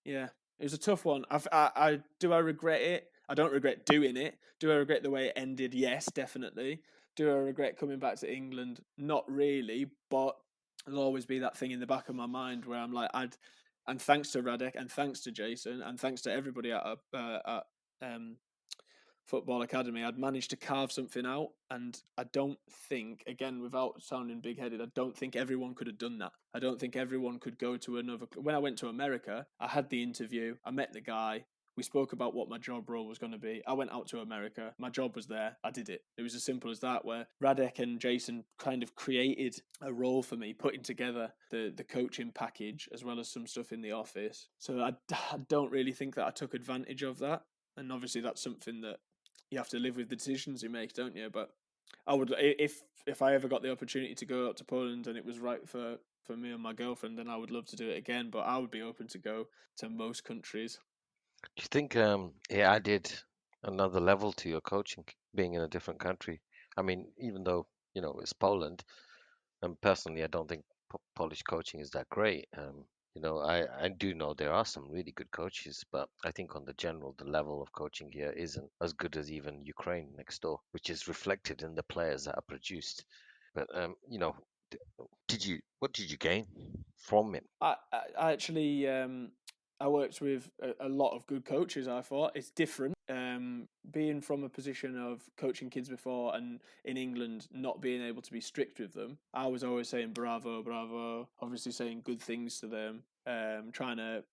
yeah, it was a tough one. I do I regret it? I don't regret doing it. Do I regret the way it ended? Yes, definitely. Do I regret coming back to England? Not really, but there'll always be that thing in the back of my mind where I'm like, and thanks to Radek, and thanks to Jason, and thanks to everybody at Football Academy, I'd managed to carve something out. And I don't think, again, without sounding big headed, I don't think everyone could have done that. I don't think everyone could go to another. When I went to America, I had the interview, I met the guy. We spoke about what my job role was going to be. I went out to America. My job was there. I did it. It was as simple as that, where Radek and Jason kind of created a role for me, putting together the coaching package as well as some stuff in the office. So I don't really think that I took advantage of that. And obviously, that's something that you have to live with the decisions you make, don't you? But I would, if I ever got the opportunity to go out to Poland and it was right for me and my girlfriend, then I would love to do it again. But I would be open to go to most countries. Do you think it added another level to your coaching, being in a different country? I mean, even though, it's Poland, and personally, I don't think Polish coaching is that great. I do know there are some really good coaches, but I think on the general, the level of coaching here isn't as good as even Ukraine next door, which is reflected in the players that are produced. But what did you gain from it? I actually I worked with a lot of good coaches. I thought it's different. Being from a position of coaching kids before and in England not being able to be strict with them, I was always saying bravo, bravo. Obviously saying good things to them, trying to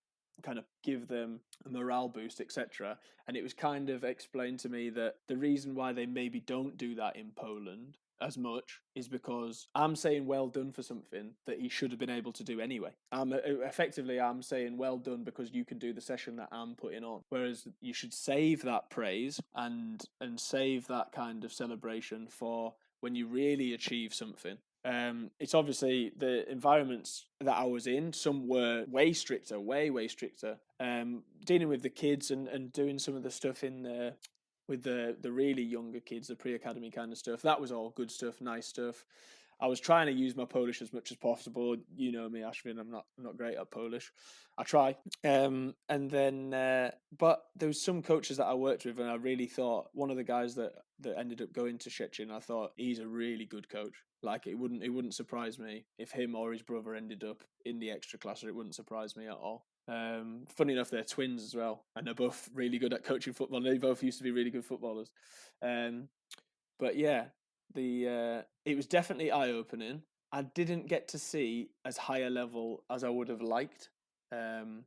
kind of give them a morale boost, etc. And it was kind of explained to me that the reason why they maybe don't do that in Poland as much is because I'm saying well done for something that he should have been able to do anyway. I'm saying well done because you can do the session that I'm putting on. Whereas you should save that praise and save that kind of celebration for when you really achieve something. It's obviously the environments that I was in. Some were way stricter, way stricter. Dealing with the kids and doing some of the stuff in the with the really younger kids, the pre-academy kind of stuff. That was all good stuff, nice stuff. I was trying to use my Polish as much as possible. You know me, Ashvin. I'm not great at Polish. I try. And then, but there was some coaches that I worked with, and I really thought one of the guys that ended up going to Szczecin, I thought he's a really good coach. Like it wouldn't surprise me if him or his brother ended up in the extra class, or it wouldn't surprise me at all. Funny enough, they're twins as well, and they're both really good at coaching football. They both used to be really good footballers. Um, but yeah, the it was definitely eye opening. I didn't get to see as high a level as I would have liked. Um,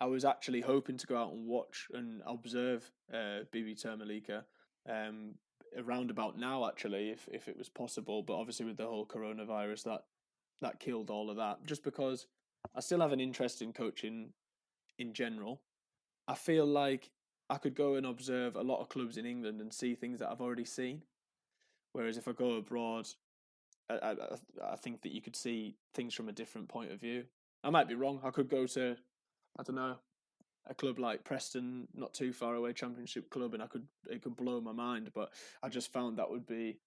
I was actually hoping to go out and watch and observe BB Termalika um, around about now, actually, if it was possible. But obviously, with the whole coronavirus, that killed all of that. Just because I still have an interest in coaching in general. I feel like I could go and observe a lot of clubs in England and see things that I've already seen. Whereas if I go abroad, I think that you could see things from a different point of view. I might be wrong. I could go to, I don't know, a club like Preston, not too far away, Championship club, and it could blow my mind. But I just found that would be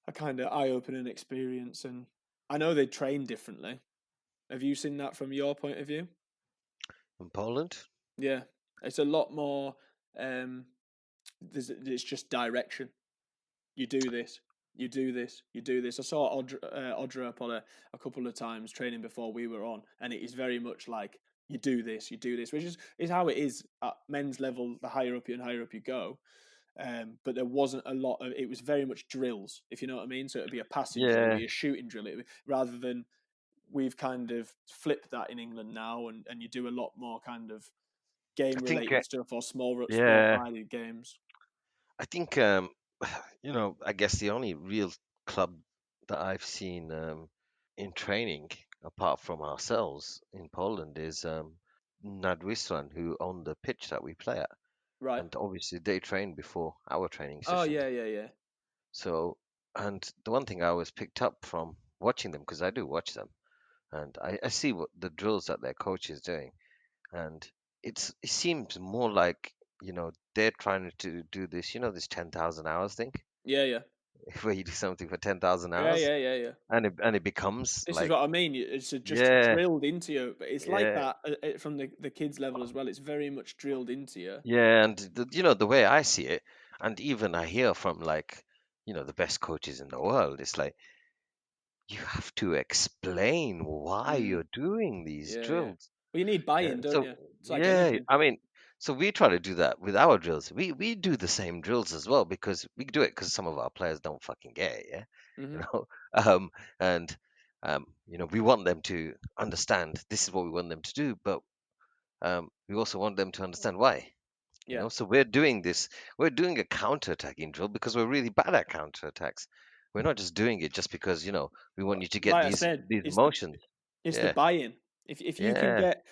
a kind of eye-opening experience, and I know they train differently. Have you seen that from your point of view? In Poland? Yeah, it's a lot more. Um, it's just direction. You do this, you do this, you do this. I saw Audra Apollo a couple of times training before we were on, and it is very much like you do this, which is how it is at men's level. The higher up you go, but there wasn't a lot of. It was very much drills, if you know what I mean. So it'd be a passing drill, it'd Yeah, be a shooting drill, rather than we've kind of flipped that in England now, and you do a lot more kind of I game think, related stuff or small sport yeah, sided games. I think, I guess the only real club that I've seen in training, apart from ourselves in Poland, is Nadwislan, who own the pitch that we play at. Right. And obviously, they train before our training Oh sessions. yeah, yeah, yeah. So, and the one thing I always picked up from watching them, because I do watch them, and I see what the drills that their coach is doing, and it seems more like they're trying to do this, this 10,000 hours thing, Yeah, yeah, where you do something for 10,000 yeah, hours, yeah, yeah, yeah. and it becomes This is like what I mean. It's just yeah, drilled into you, but it's like yeah, that from the kids level as well. It's very much drilled into you. yeah, and the way I see it, and even I hear from like the best coaches in the world, it's like you have to explain why Mm, you're doing these yeah, yeah. drills. Well, you need buy-in, don't So you? It's like yeah, anything. I mean, so we try to do that with our drills. We do the same drills as well because we do it because some of our players don't fucking get it, yeah, you Hmm. know, um, and we want them to understand this is what we want them to do, but we also want them to understand why. Yeah. So we're doing this. We're doing a counter-attacking drill because we're really bad at counter-attacks. We're not just doing it just because we want But you to get like I these said, these emotions. it's the Yeah, buy-in. If you can yeah, get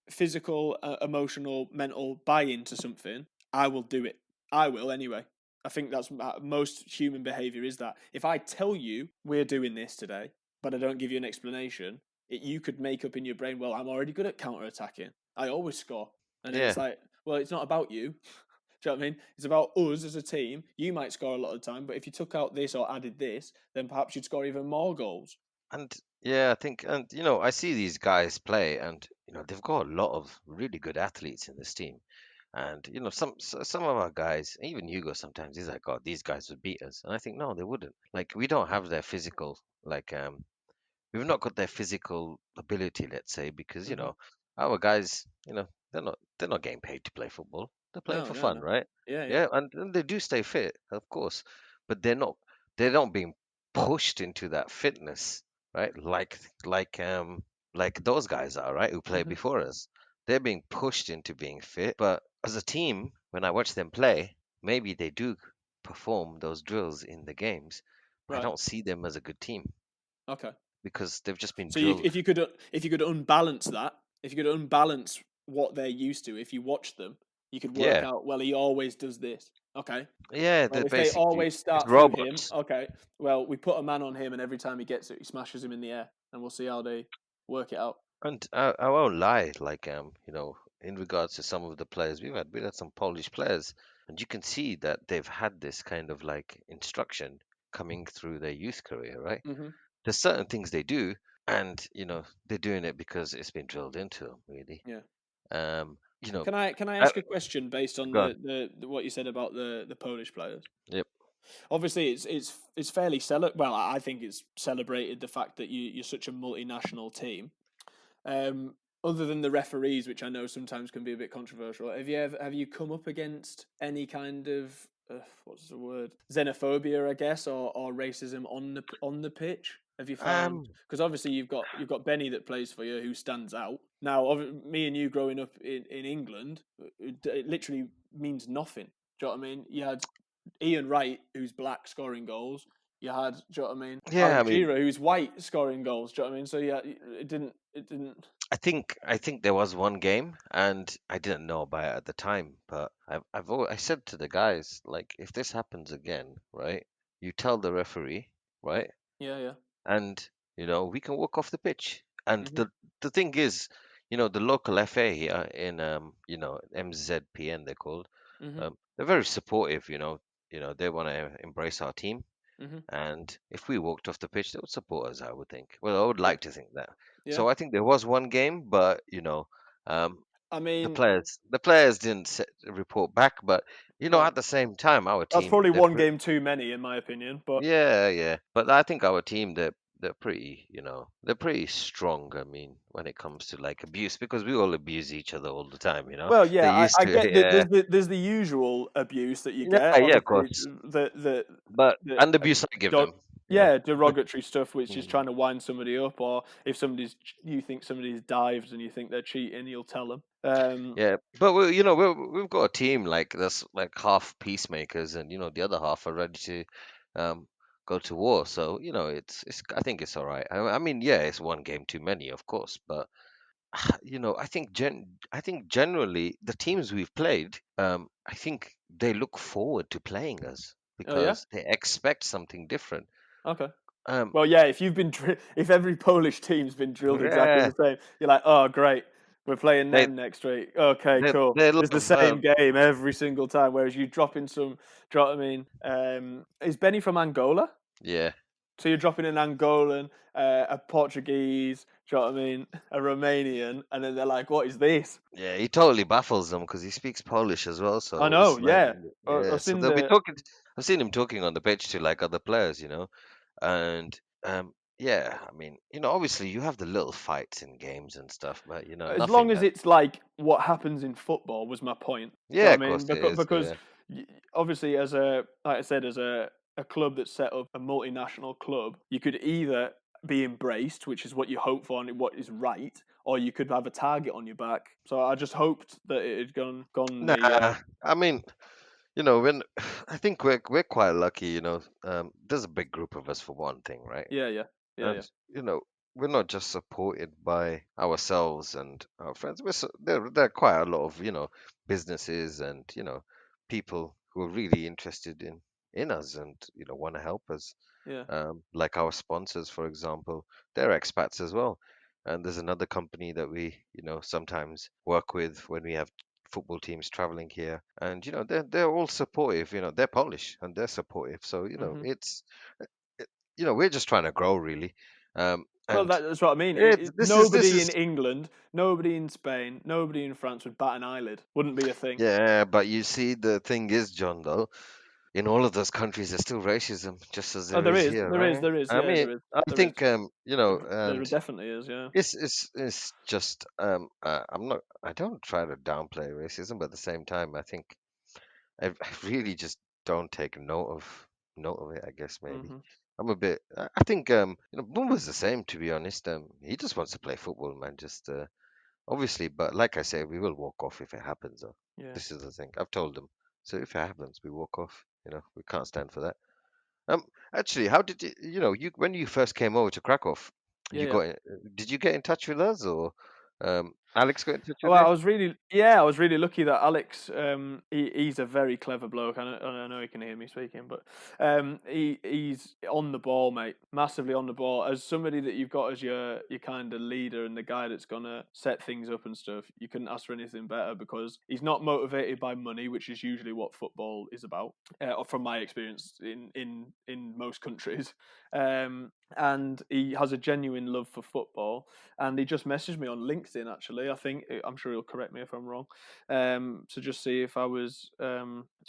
physical, emotional, mental buy-in to something, I will do it. I will anyway. I think that's most human behavior is that. If I tell you we're doing this today, but I don't give you an explanation, you could make up in your brain, well, I'm already good at counter-attacking. I always score. And yeah. it's like, well, it's not about you. Do you know what I mean? It's about us as a team. You might score a lot of the time, but if you took out this or added this, then perhaps you'd score even more goals. And yeah, I think, and I see these guys play, and they've got a lot of really good athletes in this team. And some of our guys, even Hugo, sometimes he's like, "God, these guys would beat us," and I think no, they wouldn't. Like we don't have their physical, like we've not got their physical ability, let's say, because Hmm. our guys, they're not getting paid to play football. They're playing No, for no, fun, no. right? Yeah, yeah. Yeah, and they do stay fit, of course, but they're not being pushed into that fitness, right? Like those guys are, right, who played Hmm. before us. They're being pushed into being fit, but as a team, when I watch them play, maybe they do perform those drills in the games. I Right. don't see them as a good team Okay. because they've just been So drilled. if you could unbalance that, if you could unbalance what they're used to, if you watch them, you could work Yeah, out. Well, he always does this. Okay. yeah, Well, they're if they basically always it's start through him, robots. okay. Well, we put a man on him, and every time he gets it, he smashes him in the air, and we'll see how they work it out. And I won't lie, like in regards to some of the players we had some Polish players, and you can see that they've had this kind of like instruction coming through their youth career, right? Hmm. There's certain things they do, and they're doing it because it's been drilled into them, really. Yeah. Um, you know, Can I I, ask a question based on go on. the what you said about the Polish players? Yep. Obviously, it's fairly well, I think it's celebrated the fact that you're such a multinational team. Other than the referees, which I know sometimes can be a bit controversial, have you come up against any kind of what's the word, xenophobia, I guess, or racism on the pitch? Have you found, Um, because obviously you've got Benny that plays for you who stands out. Now, me and you growing up in England, it literally means nothing. Do you know what I mean? You had Ian Wright, who's black, scoring goals. You had, do you know what I mean? yeah, Alan I mean, Shearer, who's white, scoring goals. Do you know what I mean? So yeah, it didn't. I think there was one game, and I didn't know about it at the time, but I said to the guys, like, if this happens again, right, you tell the referee, right, Yeah, yeah. and we can walk off the pitch. And Mhm, the thing is, the local FA here in MZPN they're called, mhm, they're very supportive. They want to embrace our team, mhm. and if we walked off the pitch, they would support us, I would think. Well, I would Yeah, like to think that. yeah. So I think there was one game, but um, I the mean, players didn't report back. But right. at the same time, our That's team, probably one game too many, in my opinion. But yeah, yeah. But I think our team, they're pretty, they're pretty strong. I mean, when it comes to like abuse, because we all abuse each other all the time. well, They're yeah, used I to it. get that. Yeah, There's the usual abuse that you yeah, get. yeah, of Obviously, course. But the and the abuse I give dog. them. Yeah. Yeah, derogatory stuff, which is Mhm. trying to wind somebody up, or if you think somebody's dived and you think they're cheating, you'll tell them. Yeah, but we've got a team like that's like half peacemakers, and the other half are ready to um, go to war. So it's I think it's all right. I mean, yeah, it's one game too many, of course, but I think generally the teams we've played, I think they look forward to playing us Oh yeah, because they expect something different. okay. Well, yeah, if if every Polish team's been drilled exactly yeah, the same, you're like, oh, great, we're playing they them next week. Okay, cool. they It's the love same game every single time. Whereas you drop in some, do you know what I mean? Is Benny from Angola? yeah. So you're dropping an Angolan, a Portuguese, do you know what I mean? A Romanian, and then they're like, what is this? Yeah, he totally baffles them because he speaks Polish as well. I So know, it's like, yeah. yeah. I've So seen they'll be the talking. I've seen him talking on the pitch to like other players, and yeah. I mean, obviously you have the little fights in games and stuff, but as long nothing as that. it's like what happens in football was my point. Do you Yeah, know of what I course mean? it is. Because Yeah, obviously, like I said, as a club that's set up a multinational club, you could either be embraced, which is what you hope for and what is right, or you could have a target on your back. So I just hoped that it had gone the nah. I mean, when I think we're quite lucky. There's a big group of us for one thing, right? yeah, yeah, yeah, And yeah. we're not just supported by ourselves and our friends. There are quite a lot of businesses and people who are really interested in us and want to help us. Yeah. Like our sponsors, for example, they're expats as well. And there's another company that we sometimes work with when we have football teams traveling here, and they're all supportive. They're Polish and they're supportive. So Hmm. we're just trying to grow really. Well, And that's what I mean. this Nobody in is England, nobody in Spain, nobody in France would bat an eyelid. Wouldn't be a thing. yeah, but you see, the thing is, John, though, in all of those countries, there's still racism, just as Oh, there is here, right? there is, I yeah, mean, I there is, think, there and definitely is, yeah. it's just, I don't try to downplay racism, but at the same time, I think I really just don't take note of it, I guess maybe. Hmm. I'm a bit. I think Boomer's the same, to be honest. He just wants to play football, man. Just obviously, but like I say, we will walk off if it happens. Though Yeah, this is the thing. I've told them. So if it happens, we walk off. We can't stand for that. Um, Actually, how did you when you first came over to Krakow, yeah, you yeah. got did you get in touch with us or Alex got in touch with Well, you? I was really lucky that Alex, he's a very clever bloke. I know he can hear me speaking, but he's on the ball, mate, massively on the ball. As somebody that you've got as your kind of leader and the guy that's gonna set things up and stuff, you couldn't ask for anything better because he's not motivated by money, which is usually what football is about, from my experience in most countries. And he has a genuine love for football, and he just messaged me on LinkedIn. Actually, I'm sure he'll correct me if I'm wrong. To just see if I was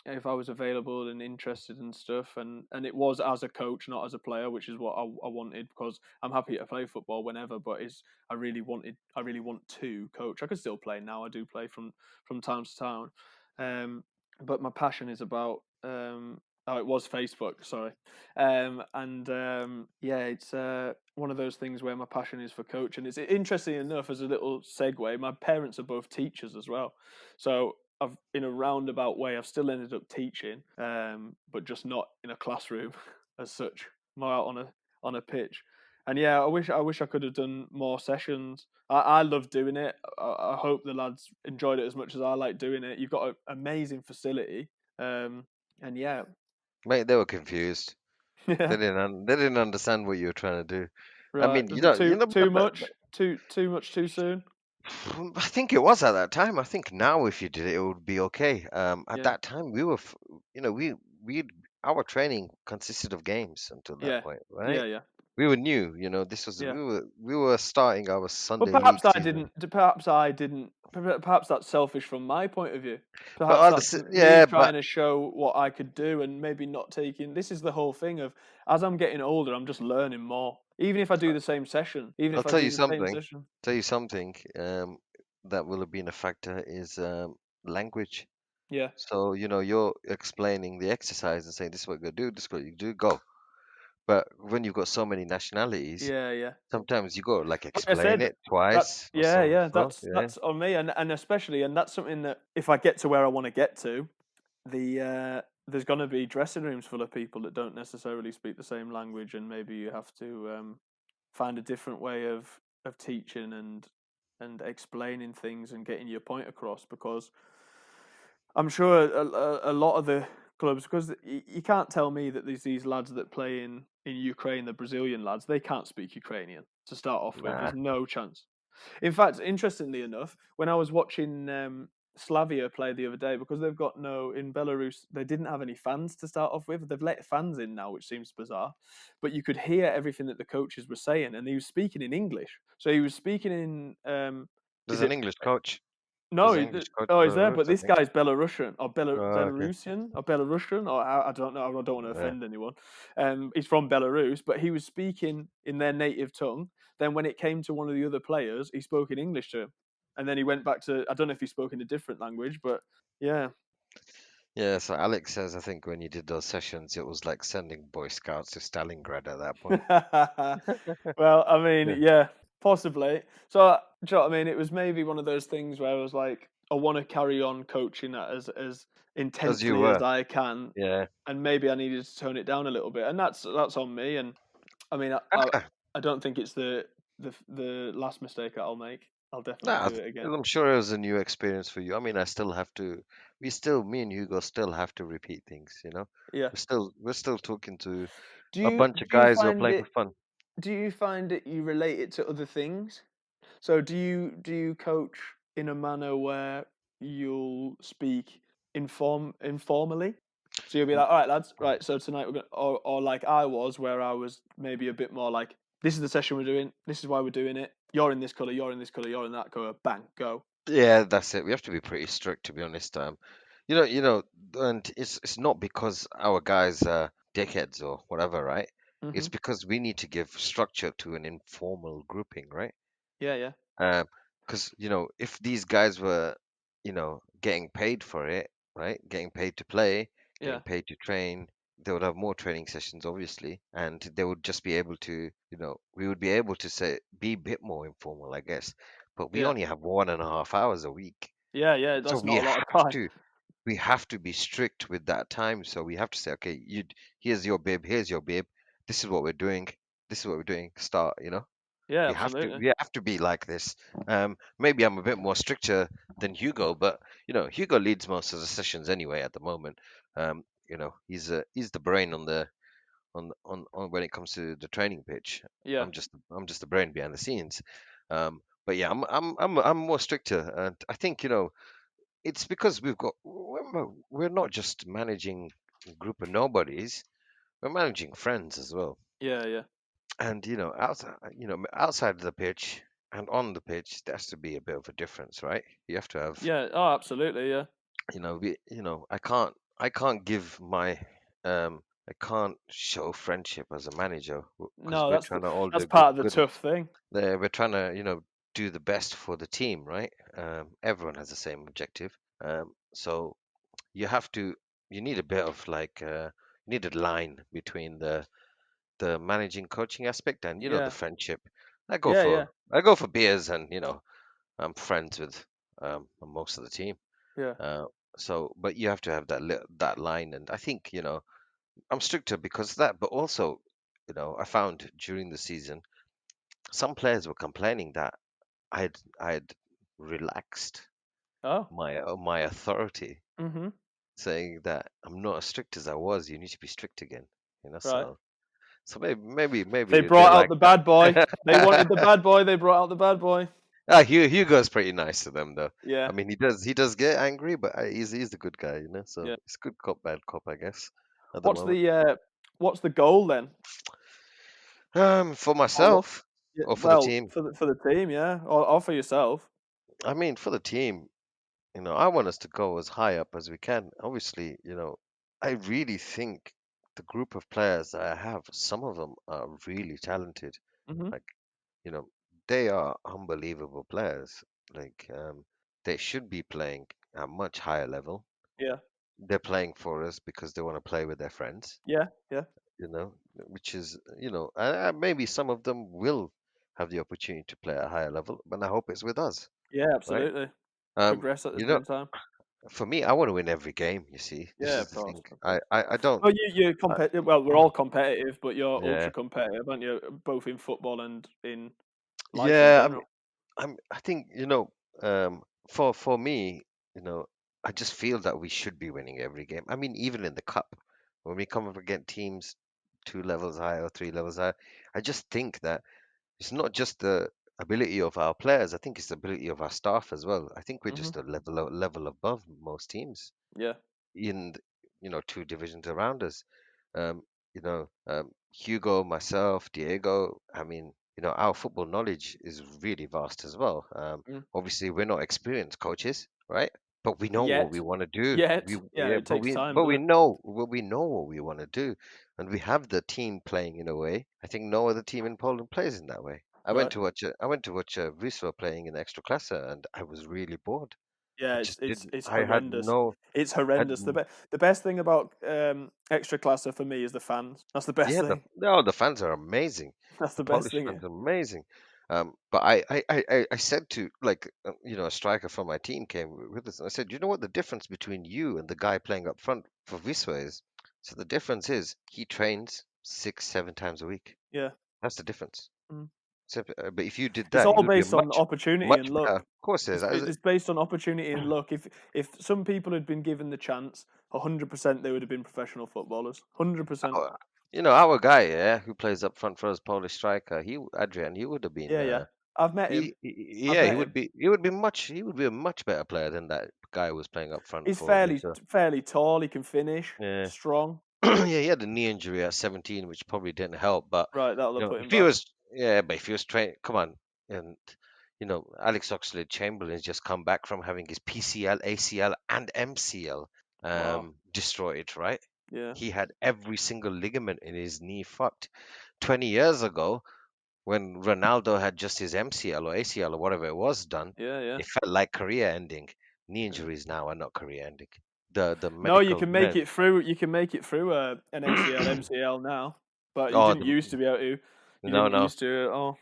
available and interested and stuff, and it was as a coach, not as a player, which is what I wanted because I'm happy to play football whenever, but I really want to coach. I could still play now. I do play from time to time, but my passion is about. Oh, it was Facebook. Sorry, and yeah, it's one of those things where my passion is for coaching. It's interesting enough as a little segue. My parents are both teachers as well, so I've in a roundabout way I've still ended up teaching, but just not in a classroom as such, more out on a pitch. And yeah, I wish I could have done more sessions. I love doing it. I hope the lads enjoyed it as much as I like doing it. You've got an amazing facility, and yeah, Mate, they were confused. yeah. They didn't understand what you were trying to do. I Right. mean, Too much? Too much too soon? I think it was at that time. I think now if you did it, it would be okay. At Yeah. that time, we were, we our training consisted of games until that Yeah. point, Yeah, right? yeah. We were new. This was Yeah. we were starting our But Sunday league season. perhaps that's selfish from my point of view. But Perhaps on the that's me yeah, trying but to show what I could do and maybe not taking. This is the whole thing of as I'm getting older, I'm just learning more. Even if I do the same session, even I'll if I tell do you the same something. session. Tell you something. That will have been a factor is language. Yeah. So you're explaining the exercise and saying this is what you do, this is what you do, go. But when you've got so many nationalities, Yeah, yeah. sometimes you got to like Like I explain said, it twice or yeah, so. yeah, So yeah, that's on me, and especially, and that's something that if I get to where I want to get to, there's going to be dressing rooms full of people that don't necessarily speak the same language, and maybe you have to find a different way of teaching and explaining things and getting your point across because I'm sure a lot of clubs, because you can't tell me that there's these lads that play in Ukraine, the Brazilian lads, they can't speak Ukrainian to start off with. Nah, There's no chance. In fact, interestingly enough, when I was watching Slavia play the other day, because they've got no in Belarus, they didn't have any fans to start off with. They've let fans in now, which seems bizarre. But you could hear everything that the coaches were saying, and he was speaking in English. So he was speaking in there's is an it English coach. no, There's an English coach oh, in he's there, but Belarus, I this think. guy's Belarusian or Oh, okay. Belarusian, or I don't know. I don't want to Yeah. offend anyone. He's from Belarus, but he was speaking in their native tongue. Then when it came to one of the other players, he spoke in English to him, and then he went back to I don't know if he spoke in a different language, but yeah. Yeah, so Alex says I think when you did those sessions, it was like sending Boy Scouts to Stalingrad at that point. Well, I mean, Yeah. yeah, possibly. So, do you know what I mean? It was maybe one of those things where I was like, I want to carry on coaching that as As you intensely as were. I can, Yeah. and maybe I needed to tone it down a little bit, and that's on me. And I mean, Ah, I don't think it's the last mistake that I'll make. I'll definitely nah, do it again. I'm sure it was a new experience for you. I mean, I still have to. Me and Hugo still have to repeat things. Yeah. We're still talking to Do a you bunch of do you guys who are find playing for it? fun. Do you find it you relate it to other things? So do you coach in a manner where you'll speak informally? So you'll be like, all right, lads, right. So tonight we're gonna, or like I was, where I was maybe a bit more like, this is the session we're doing. This is why we're doing it. You're in this color. You're in this color. You're in that color. Bang, go. Yeah, that's it. We have to be pretty strict, to be honest. And it's not because our guys are dickheads or whatever, right? It's Mhm. because we need to give structure to an informal grouping, right? Yeah, yeah, Because if these guys were, getting paid for it, right? Getting paid to play, yeah, getting paid to train, they would have more training sessions, obviously, and they would just be able to, we would be able to say be a bit more informal, I guess. But we yeah, only have 1.5 hours a week, yeah, yeah. so That's not a lot of time. we have to be strict with that time. So we have to say, okay, here's your bib, here's your bib. This is what we're doing. This is what we're doing. Start. Yeah, We have to absolutely. we have to be like this. Maybe I'm a bit more stricter than Hugo, but Hugo leads most of the sessions anyway at the moment. He's the brain on when it comes to the training pitch. Yeah, I'm just the brain behind the scenes. But yeah, I'm more stricter, and I think it's because we're not just managing a group of nobodies, we're managing friends as well. yeah, yeah, And outside of the pitch and on the pitch, there has to be a bit of a difference, right? You have to have, yeah. Oh, absolutely. Yeah. I can't give I can't show friendship as a manager because No, we're trying to all that's do part good, of the good. tough thing. We're trying to, do the best for the team, right? Everyone has the same objective. So you have to, you need a bit of like, you need a line between the managing coaching aspect and the Yeah, friendship. I go yeah, yeah, for I go for beers and I'm friends with most of the team. yeah. Uh, but you have to have that line, and I think I'm stricter because of that. But also, I found during the season some players were complaining that I had relaxed Oh, my authority, mhm. saying that I'm not as strict as I was. You need to be strict again. Right. So maybe They they brought out like the that. bad boy. They wanted the bad boy. They brought out the bad boy. Hugo's pretty nice to them though. I Yeah, mean, he does get angry, but he's a good guy, So yeah. it's good cop, bad cop, I guess, at the What's moment. the uh, what's the goal then? For Or what? myself Yeah, or for the well, team, for the team, yeah, or for yourself. I mean, for the team, I want us to go as high up as we can. Obviously, I really think the group of players that I have, some of them are really talented. Mhm. Like, you know, they are unbelievable players. Like, they should be playing at much higher level. Yeah, They're playing for us because they want to play with their friends, yeah, yeah, which is, maybe some of them will have the opportunity to play at a higher level, but I hope it's with us, yeah. right? Absolutely. Um, Progress at the you know, same time. for me, I want to win every game. You see, this Yeah, is of the course, thing. of I, course. I, I don't. Well, you're I, competitive. Well, we're all competitive, but you're yeah, ultra competitive, aren't you? Both in football and in life in yeah. general. I think for me, you know, I just feel that we should be winning every game. I mean, even in the cup, when we come up against teams 2 levels higher or 3 levels higher, I just think that it's not just the ability of our players. I think it's the ability of our staff as well. I think we're Hmm. just a level above most teams Yeah. in two divisions around us. Um, Hugo, myself, Diego. I mean, our football knowledge is really vast as well. Mm. Obviously, we're not experienced coaches, right? But we know what we Yet, want to do. yet, yeah, Yeah, it takes time, but doesn't we it? know we know what we want to do, and we have the team playing in a way. I think no other team in Poland plays in that way. Right. I went to watch Wisła playing in Extraclasa, and I was really bored. Yeah, I it's just it's didn't. it's I had horrendous. no. It's Had horrendous. The best thing about extra classer for me is the fans. That's the best Yeah, thing. the fans are amazing. That's The the best Polish thing. fans are amazing. But I said to like a striker from my team came with us, and I said, you know what the difference between you and the guy playing up front for Wisła is? So the difference is he trains 6, 7 times a week. Yeah. That's the difference. Mm. So, but if you did It's that, all you would be based on opportunity much and better. luck. Of course, it is. It's based on opportunity and luck. If some people had been given the chance, 100% they would have been professional footballers. 100%. Our guy, yeah, who plays up front for us, Polish striker, Adrian, he would have been. Yeah, yeah. I've met him. I've Yeah, met him. he would be a much better player than that guy who was playing up front He's for fairly Visa. fairly tall. He can finish. Yeah. Strong. Yeah, he had a knee injury at 17, which probably didn't help. But Right, that'll have put him if he back. was, yeah, but if he was trained, come on, and Alex Oxlade-Chamberlain's just come back from having his PCL, ACL, and MCL Wow. destroyed, right? Yeah. He had every single ligament in his knee fucked. 20 years ago, when Ronaldo had just his MCL or ACL or whatever it was done, Yeah, yeah. it felt like career ending. Knee Yeah. injuries now are not career ending. The No, you medical can make men. it through. You can make it through an ACL, MCL now, but you Oh, didn't used to be able to. You no, didn't no. used to. Oh,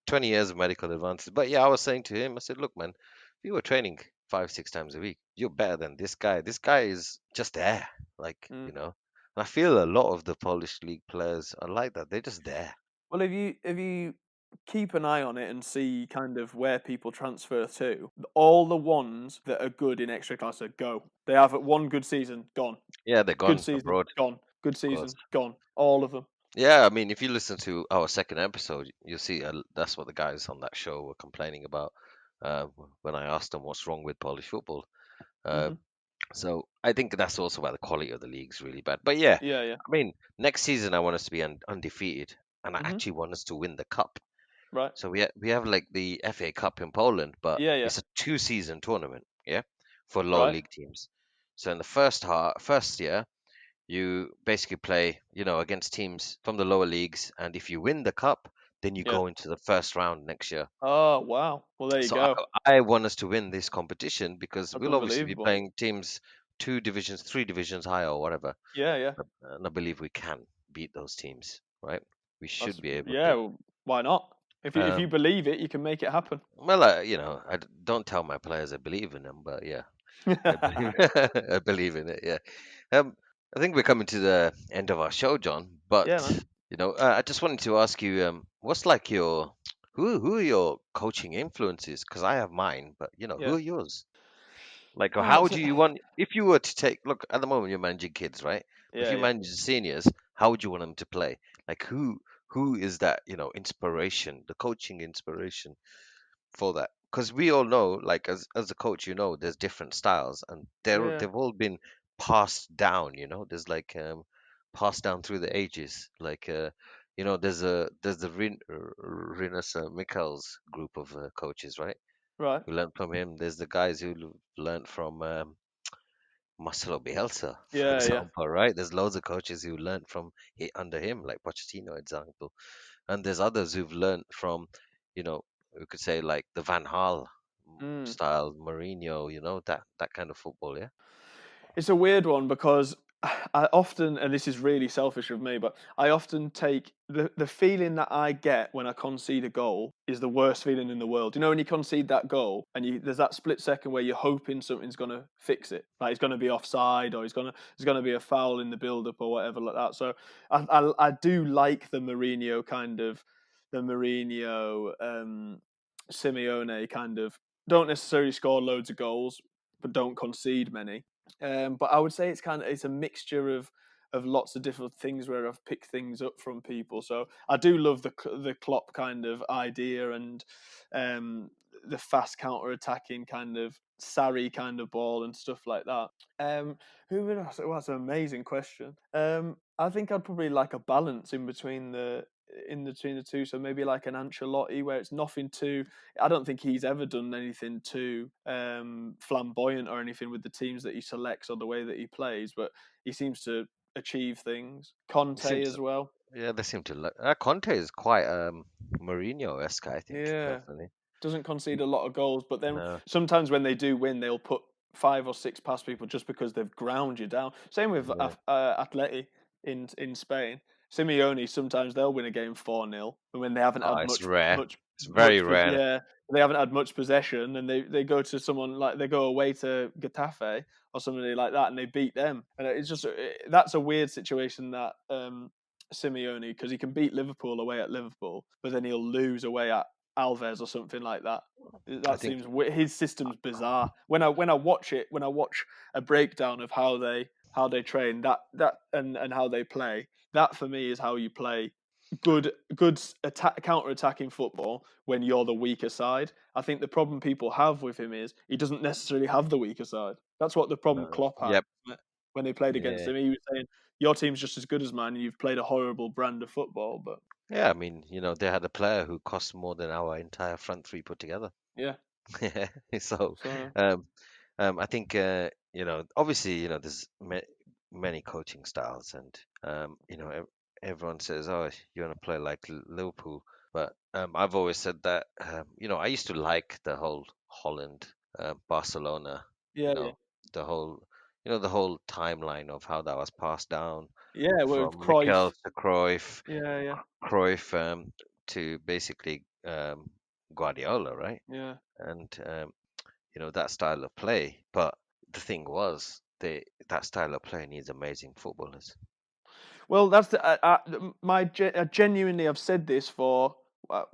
20 years of medical advances. But yeah, I was saying to him, I said, look, man, if you were training 5, 6 times a week, you're better than this guy. This guy is just there. Like, mm. And I feel a lot of the Polish league players are like that. They're just there. Well, if you keep an eye on it and see kind of where people transfer to, all the ones that are good in extra class are go. They have one good season, gone. Yeah, they're Good gone season, abroad, gone. Good of course. season, gone. All of them. Yeah, I mean, if you listen to our second episode, you'll see that's what the guys on that show were complaining about uh, when I asked them what's wrong with Polish football. Uh, Hmm. so I think that's also why the quality of the league's really bad. But yeah, Yeah, yeah. I mean, next season I want us to be undefeated, and I Hmm. actually want us to win the cup. Right. So we have like the FA Cup in Poland, but Yeah, yeah. it's a 2-season tournament, yeah, for lower Right. league teams. So in the first year, you basically play, against teams from the lower leagues, and if you win the cup, then you Yeah. go into the first round next year. Oh, wow. Well, there you So go. I want us to win this competition because That's we'll obviously be unbelievable. playing teams 2 divisions, 3 divisions higher or whatever, Yeah, yeah. and I believe we can beat those teams, right? We should That's be able yeah. to. Well, why not? If you Um, believe it, you can make it happen. well, don't tell my players I believe in them, but yeah, I believe I believe in it. Yeah. I think we're coming to the end of our show, John. But Yeah, man. I just wanted to ask you, what's like your who are your coaching influences? Because I have mine, but who Yeah. are yours? Like, Oh, how do you want if you were to take look at the moment you're managing kids, right? But if yeah, you yeah. manage the seniors, how would you want them to play? Like, who is that inspiration, the coaching inspiration for that? Because we all know, like as a coach, there's different styles, and Yeah. they've all been passed down. There's like passed down through the ages. Like there's the Rinus Mikkels group of coaches, right? Right. Who learned from him. There's the guys who learned from Marcelo Bielsa, for Yeah, yeah. example, right? There's loads of coaches who learned from under him, like Pochettino, example, and there's others who've learned from, we could say like the Van Gaal Mm. style, Mourinho, that kind of football, yeah. It's a weird one because I often, and this is really selfish of me, but I often take the feeling that I get when I concede a goal is the worst feeling in the world. You know, when you concede that goal and there's that split second where you're hoping something's going to fix it, like it's going to be offside or there's going to be a foul in the build up or whatever like that. So I do like the Mourinho, Simeone kind of don't necessarily score loads of goals, but don't concede many. But I would say it's a mixture of lots of different things where I've picked things up from people. So I do love the Klopp kind of idea and um, the fast counter attacking kind of Sarri kind of ball and stuff like that. Who would I say? Well, that's an amazing question. I think I'd probably like a balance in between the two. So maybe like an Ancelotti where it's nothing too. I don't think he's ever done anything too flamboyant or anything with the teams that he selects or the way that he plays, but he seems to achieve things. It Conte seems, as well. yeah, they seem to like. Conte is quite Mourinho-esque, I think, Yeah, personally. doesn't concede a lot of goals, but then No, sometimes when they do win, they'll put 5 or 6 past people just because they've ground you down. Same with yeah. Atleti in Spain. Simeone, sometimes they'll win a game 4-0, and when they haven't Oh, had it's rare. much It's very rare. yeah, they haven't had much possession, and they go to someone like they go away to Getafe or somebody like that, and they beat them, and it's just that's a weird situation that Simeone, because he can beat Liverpool away at Liverpool, but then he'll lose away at Alves or something like that. I That think seems his system's bizarre. When I watch it, when I watch a breakdown of how they train that and how they play, that for me is how you play good attack counter attacking football when you're the weaker side. I think the problem people have with him is he doesn't necessarily have the weaker side. That's what the problem no. Klopp had Yep. when they played against Yeah. him. He was saying your team's just as good as mine, and you've played a horrible brand of football. But Yeah, I mean, they had a player who cost more than our entire front three put together. yeah, Yeah. So, so um, I think obviously, there's many coaching styles, and everyone says, "Oh, you want to play like Liverpool," but I've always said that I used to like the whole Holland, Barcelona, you yeah, yeah, know, the whole the whole timeline of how that was passed down yeah. With from Cruyff, Mikel to Cruyff, yeah, yeah, Cruyff to basically Guardiola, right? yeah. And that style of play. But the thing was, that style of play needs amazing footballers. Well, that's I genuinely have said this for uh,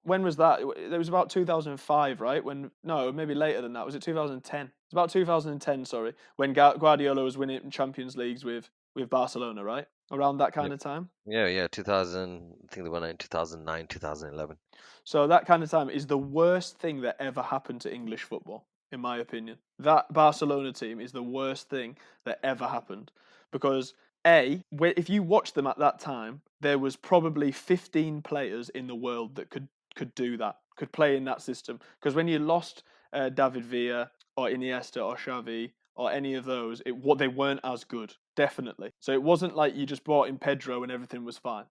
when was that? It was about 2005, right? When no, maybe later than that. Was it 2010? It's about 2010. Sorry, when Guardiola was winning Champions Leagues with Barcelona, right? Around that Yeah, kind of time. yeah, yeah. 2000, I think they won it in 2009, 2011. So that kind of time is the worst thing that ever happened to English football, in my opinion. That Barcelona team is the worst thing that ever happened because if you watch them at that time, there was probably 15 players in the world that could do that, could play in that system. Because when you lost David Villa or Iniesta or Xavi or any of those, they weren't as good, definitely. So it wasn't like you just brought in Pedro and everything was fine.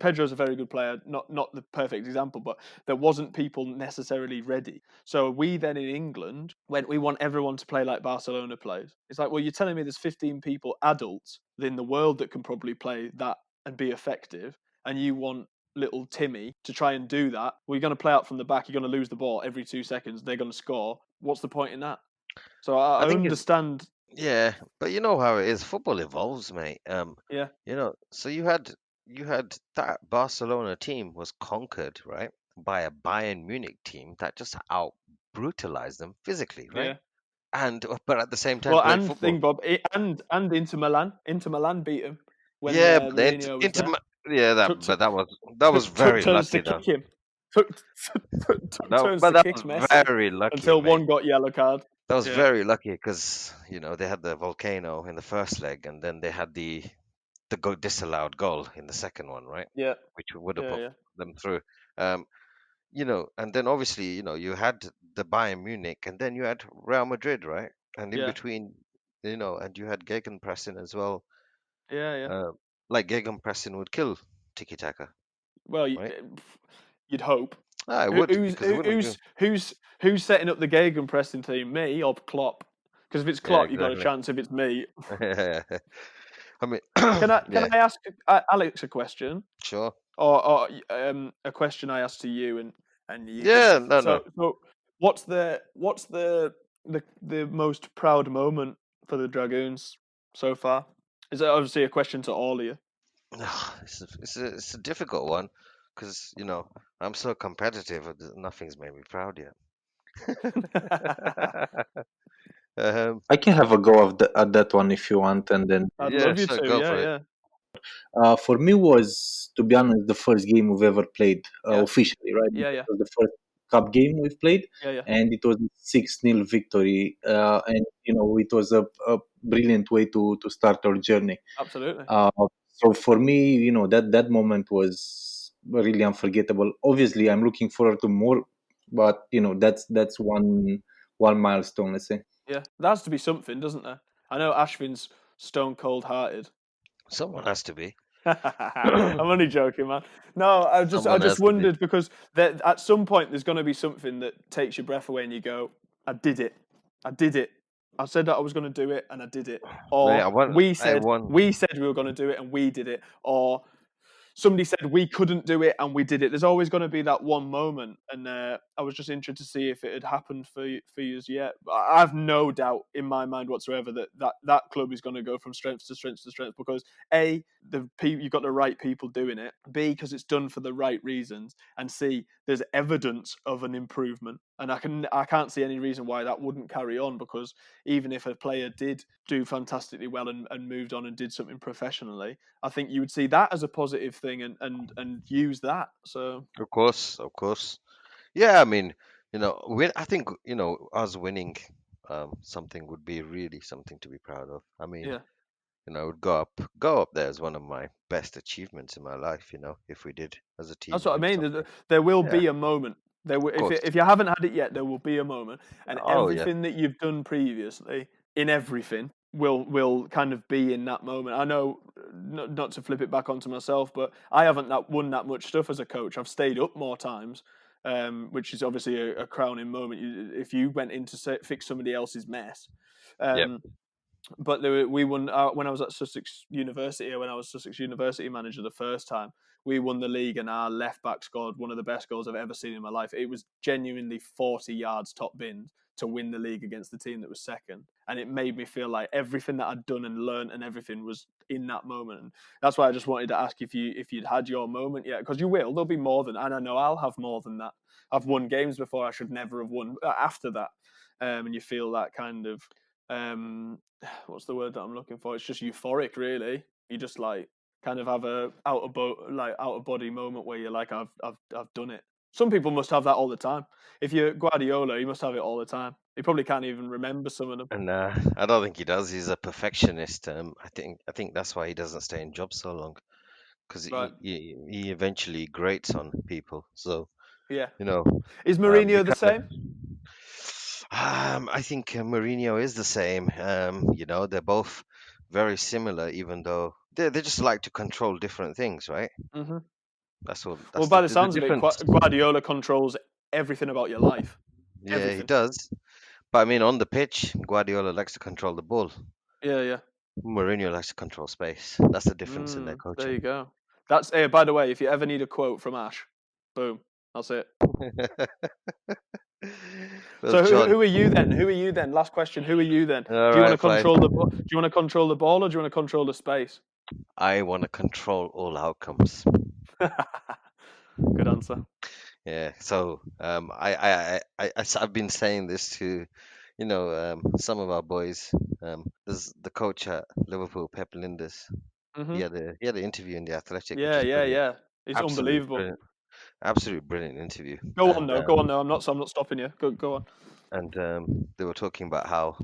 Pedro's a very good player, not the perfect example, but there wasn't people necessarily ready. So we then in England went, we want everyone to play like Barcelona plays. It's like, well, you're telling me there's 15 people, adults in the world that can probably play that and be effective, and you want little Timmy to try and do that. Well, you're going to play out from the back. You're going to lose the ball every 2 seconds. They're going to score. What's the point in that? So I I think it's understand. yeah, but you know how it is. Football evolves, mate. Yeah, So you had that Barcelona team was conquered, right, by a Bayern Munich team that just out brutalized them physically, right? yeah. And but at the same time Well, played and football. thing, Bob, and Inter Milan beat him when Yeah, but Mourinho was there. yeah, that Took, but that was took very turns to lucky kick though. him. Took turns But to that kick was Messi very lucky, until mate. one got yellow card. That was Yeah, very lucky because they had the volcano in the first leg, and then they had the disallowed goal in the second one, right? yeah, Which would have yeah, put yeah, them through. Um, and then obviously, you had the Bayern Munich, and then you had Real Madrid, right? And in yeah, between, and you had gegenpressing as well. yeah, yeah. Uh, like gegenpressing would kill tiki taka, Well, right? you'd hope. Ah, it would because it wouldn't give. Who's setting up the Gegenpressing team? Me or Klopp? Because if it's Yeah, Klopp, you got a exactly. chance. If it's me, I mean, can yeah, I ask Alex a question? sure. Or a question I asked to you, and you can. Yeah, no, no. So what's the most proud moment for the Dragoons so far? Is that obviously a question to all of you? It's a difficult one because I'm so competitive. Nothing's made me proud yet. Um, I can have a go at that one if you want, and then I'd yeah, love you sure, to. go Yeah, for it. yeah, for me was, to be honest, the first game we've ever played yeah, officially, right? yeah, Because yeah, it was the first cup game we've played, yeah, yeah. and it was a 6-0 victory. And it was a brilliant way to start our journey. Absolutely. Uh, so for me, that moment was really unforgettable. Obviously, I'm looking forward to more, but that's one milestone, let's say. Yeah, there has to be something, doesn't there? I know Ashvin's stone cold hearted. Someone has to be. I'm only joking, man. No, I Someone just has to be. wondered because at some point there's going to be something that takes your breath away, and you go, "I did it, I did it. I said that I was going to do it, and I did it." Yeah, Or I won. we said we were going to do it, and we did it. Or somebody said we couldn't do it and we did it. There's always going to be that one moment, and I was just interested to see if it had happened for you yet. I have no doubt in my mind whatsoever that club is going to go from strength to strength to strength because a you've got the right people doing it. B, because it's done for the right reasons, and C, there's evidence of an improvement. And I can't see any reason why that wouldn't carry on because even if a player did do fantastically well and moved on and did something professionally, I think you would see that as a positive thing and use that. So Of course, of course. Yeah, I mean, I think, us winning something would be really something to be proud of. I mean, yeah, I would go up there as one of my best achievements in my life, if we did as a that's team what I win mean. something. There will Yeah, be a moment. of course. If you haven't had it yet, there will be a moment, and Oh yeah. everything that you've done previously in everything will kind of be in that moment. I know, not to flip it back onto myself, but I haven't won that much stuff as a coach. I've stayed up more times, which is obviously a crowning moment. If you went in to fix somebody else's mess, Yep. um, but we won when I was at Sussex University. When I was Sussex University manager the first time, we won the league, and our left back scored one of the best goals I've ever seen in my life. It was genuinely 40 yards top bin to win the league against the team that was second, and it made me feel like everything that I'd done and learned and everything was in that moment. And that's why I just wanted to ask if you'd had your moment yet, because you will. There'll be more than, and I know I'll have more than that. I've won games before I should never have won after that, and you feel that kind of um, what's the word that I'm looking for? It's just euphoric, really. You just like kind of have a out of body moment where you're like, I've done it. Some people must have that all the time. If you're Guardiola, you must have it all the time. He probably can't even remember some of them. And I don't think he does. He's a perfectionist. I think that's why he doesn't stay in jobs so long, because Right? he eventually grates on people. So Yeah. you know, Is you Mourinho the kind of. same? I think Mourinho is the same. They're both very similar, even though they just like to control different things, right? Hmm. That's all. Well, That's by the the sounds of it, difference. Guardiola controls everything about your life. Yeah, he Everything. does. But I mean, on the pitch, Guardiola likes to control the ball. Yeah, yeah. Mourinho likes to control space. That's the difference in their There you coaching. go. That's by the way, if you ever need a quote from Ash, boom, that's it. Well, So John, who are you then? Who are you then? Last question. Who are you then? all Do you want right, to fine. control do you want to control the ball or do you want to control the space? I want to control all outcomes. Good answer. Yeah. So I've been saying this to, some of our boys. There's the coach at Liverpool, Pep Linders. He Hmm. had a he had an interview in the Athletic, which Yeah, was yeah, brilliant. yeah. It's Absolutely unbelievable. brilliant. Absolutely brilliant interview. Go on And though. Go on though. I'm not stopping you. Go on. they were talking about how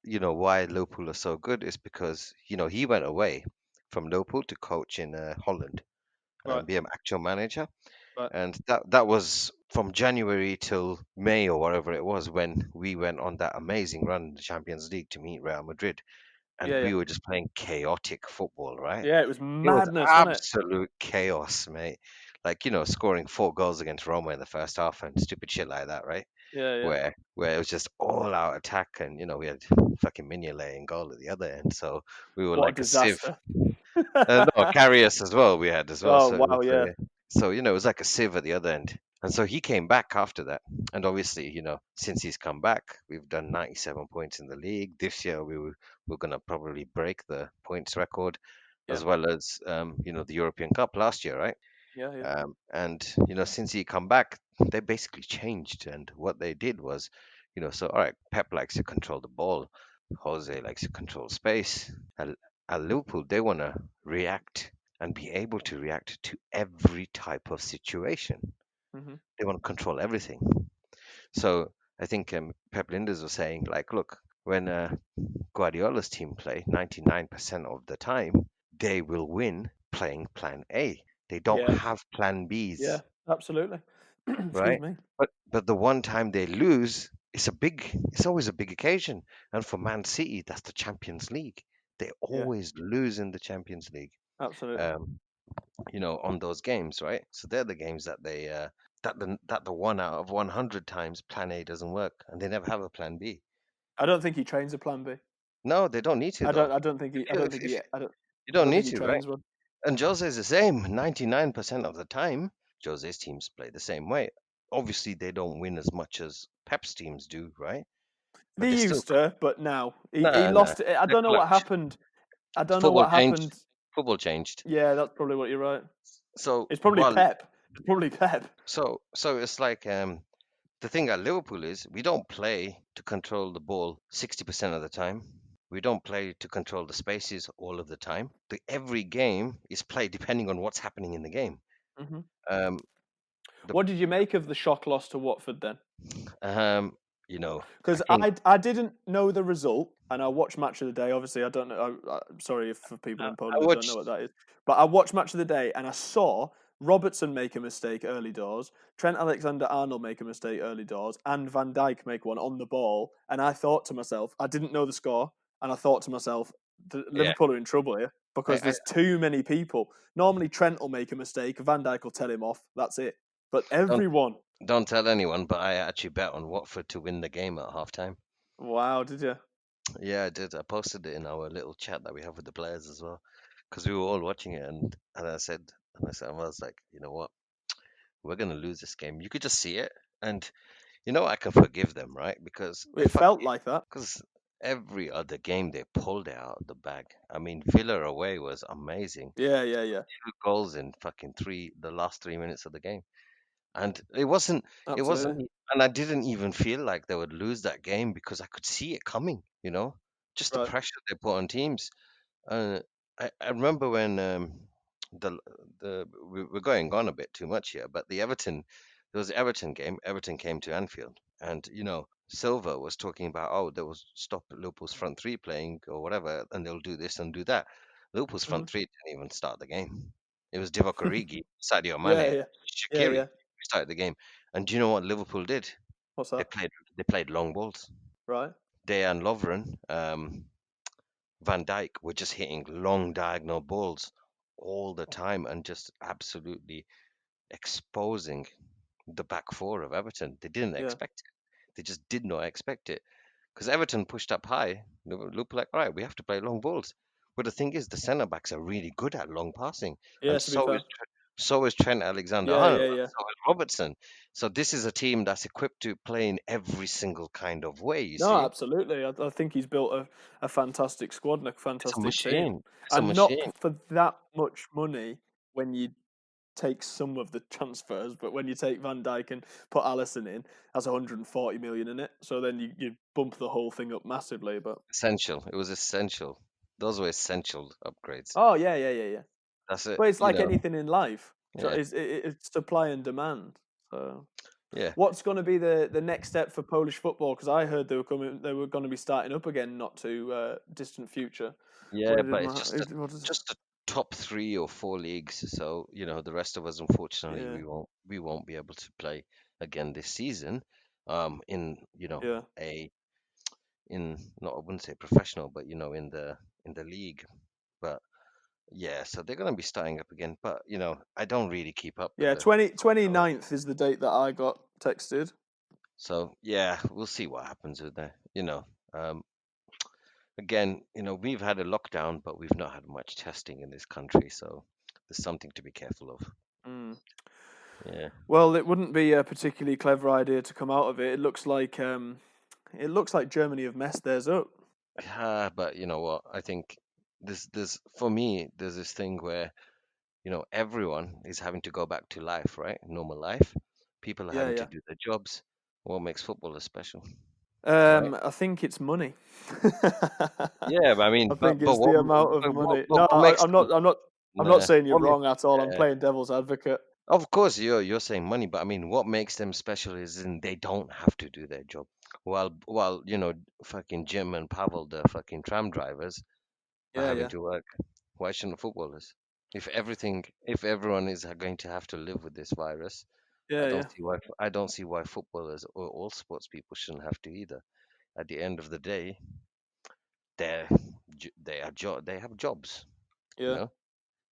why Liverpool are so good is because he went away from Liverpool to coach in Holland Right. and be an actual manager, Right. and that was from January till May or whatever it was when we went on that amazing run in the Champions League to meet Real Madrid, and Yeah, yeah. we were just playing chaotic football, right? Yeah, it was It was madness, wasn't it? absolute chaos, mate. Like, scoring 4 goals against Roma in the first half and stupid shit like that, right? Yeah, yeah. Where it was just all out attack, and we had fucking Mignolet in goal at the other end, so we were What a like a sieve. disaster. No, Carrius as well. We had as well, Oh so it wow, was yeah. it was like a sieve at the other end. And so he came back after that, and obviously, since he's come back, we've done 97 points in the league. This year, we're gonna probably break the points record, Yeah. as well as the European Cup last year, right? Yeah, yeah. And since he come back, they basically changed, and what they did was, So all right, Pep likes to control the ball, Jose likes to control space. At, at Liverpool, they want to react and be able to react to every type of situation. Hmm. They want to control everything. So I think Pep Linders was saying, like, look, when Guardiola's team play 99% of the time, they will win playing plan A. They don't Yeah, have plan yeah, Bs, absolutely. Excuse right? me. But the one time they lose, it's always a big occasion. And for Man City, that's the Champions League. They Yeah, always lose in the Champions League. absolutely. Um, on those games, right? So they're the games that they that the 1 out of 100 times plan A doesn't work, and they never have a plan B. I don't think he trains a plan B. No, they don't need to though. I don't think he. If I you don't if, think if he. you I don't don't need think he to, right? trains one. And Jose's the same. 99% of the time, Jose's teams play the same way. Obviously, they don't win as much as Pep's teams do, right? But They they still, used to, but now he nah, nah. lost it. I They're don't know what clutch. happened. I don't know Football what changed. happened. Football changed. Yeah, that's probably what you're right. So It's probably while Pep. It's probably Pep. so it's like the thing at Liverpool is we don't play to control the ball 60% of the time. We don't play to control the spaces all of the time. Every game is played depending on what's happening in the game. Hmm. Um, the What did you make of the shock loss to Watford then? um, I Because think I didn't know the result, and I watched Match of the Day. Obviously, I don't know. I'm sorry for people in I Poland that don't know what watched. that is, but I watched Match of the Day, and I saw Robertson make a mistake early doors, Trent Alexander-Arnold make a mistake early doors, and Van Dijk make one on the ball, and I thought to myself, I didn't know the score, and I thought to myself, Yeah, Liverpool are in trouble here I, because I there's too many people. Normally, Trent will make a mistake, Van Dijk will tell him off. That's it. But don't everyone, don't tell anyone, but I actually bet on Watford to win the game at halftime. wow, did you? Yeah, I did. I posted it in our little chat that we have with the players as well, because we were all watching it, and I was like, you know what, we're gonna lose this game. You could just see it, and I can forgive them, right? Because It felt like that. because every other game they pulled it out of the bag. I mean, Villa away was amazing. Yeah, yeah, yeah. 2 goals in fucking the last 3 minutes of the game. And it wasn't, Absolutely. and I didn't even feel like they would lose that game because I could see it coming. Just the Right. pressure they put on teams. Uh, I remember when the we're going on a bit too much here, but there was the Everton game. Everton came to Anfield, and Silva was talking about, oh, they will stop Liverpool's front three playing or whatever, and they'll do this and do that. Liverpool's Hmm. front three didn't even start the game. It was Divock Origi, Sadio Yeah, Mane, yeah, yeah, Shaqiri yeah. who started the game. And do you know what Liverpool did? What's They that? played they played long balls. Right. Dejan Lovren, Van Dijk were just hitting long diagonal balls all the time and just absolutely exposing the back four of Everton. They didn't Yeah, expect it. They just did not expect it. Because Everton pushed up high. Liverpool like, all right, we have to play long balls. But the thing is, the centre backs are really good at long passing, yeah. and To be fair. So is Trent Yeah, Alexander-Arnold, yeah, and yeah. so is Robertson. So this is a team that's equipped to play in every single kind of way. You No, see, absolutely. I think he's built a fantastic squad and a it's a fantastic team, machine. It's a and not machine. for that much money when you take some of the transfers, but when you take Van Dijk and put Allison in, that's 140 million in it. So then you bump the whole thing up massively. But Essential. It was essential. Those were essential upgrades. oh yeah, yeah, yeah, yeah. That's it. But it's like anything in life. So Yeah, it's supply and demand. So. yeah, What's going to be the next step for Polish football? Because I heard they were going to be starting up again, not too distant future. yeah. But What is? just the top 3 or 4 leagues. So the rest of us, unfortunately, Yeah, we won't be able to play again this season. In yeah, a in not I wouldn't say professional, but in the league. But yeah, so they're gonna be starting up again. But I don't really keep up with yeah. the 29th is the date that I got texted. so yeah, we'll see what happens with that. Um, again, we've had a lockdown, but we've not had much testing in this country, so there's something to be careful of. Mm. Yeah, Well, it wouldn't be a particularly clever idea to come out of it. It looks like Germany have messed theirs up. but you know what? I think this for me, there's this thing where everyone is having to go back to life, right? Normal life. People are Yeah, having to yeah. do their jobs. What makes football special? right? I think it's money. Yeah, but I mean, I think but it's what the amount of money. No, what makes I'm not. them? I'm not Nah, saying you're what makes, wrong at all. I'm yeah. playing devil's advocate. Of course, you're saying money, but I mean, what makes them special is in they don't have to do their job. While fucking Jim and Pavel, the fucking tram drivers, are Yeah, having yeah, to work. Why shouldn't footballers? If everyone is going to have to live with this virus, yeah, yeah, I don't see why footballers or all sports people shouldn't have to either. At the end of the day, they're they have jobs, you yeah. know.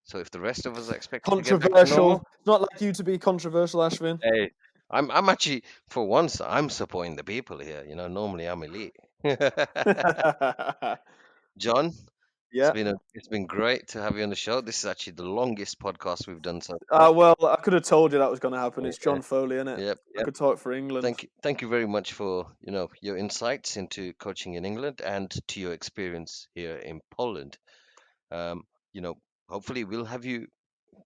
So if the rest of us are expected to get back to normal, Controversial. It's not like you to be controversial, Ashvin. hey, I'm actually for once I'm supporting the people here. Normally I'm elite. John, Yeah. it's been great to have you on the show. This is actually the longest podcast we've done so far. Well, I could have told you that was going to happen. It's Yeah, John Foley, isn't it? yep, I yep. could talk for England. Thank you very much for your insights into coaching in England and to your experience here in Poland. Um, you know, hopefully we'll have you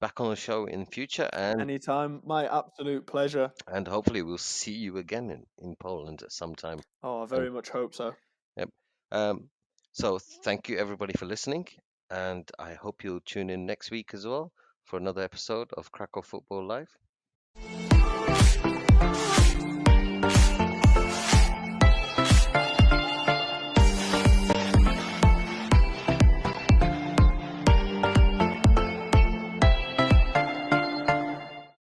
back on the show in future, Anytime. My absolute pleasure. and hopefully we'll see you again in Poland at some time. Oh, I And very much hope so. yep. Um, so thank you everybody for listening, and I hope you'll tune in next week as well for another episode of Krakow Football Live.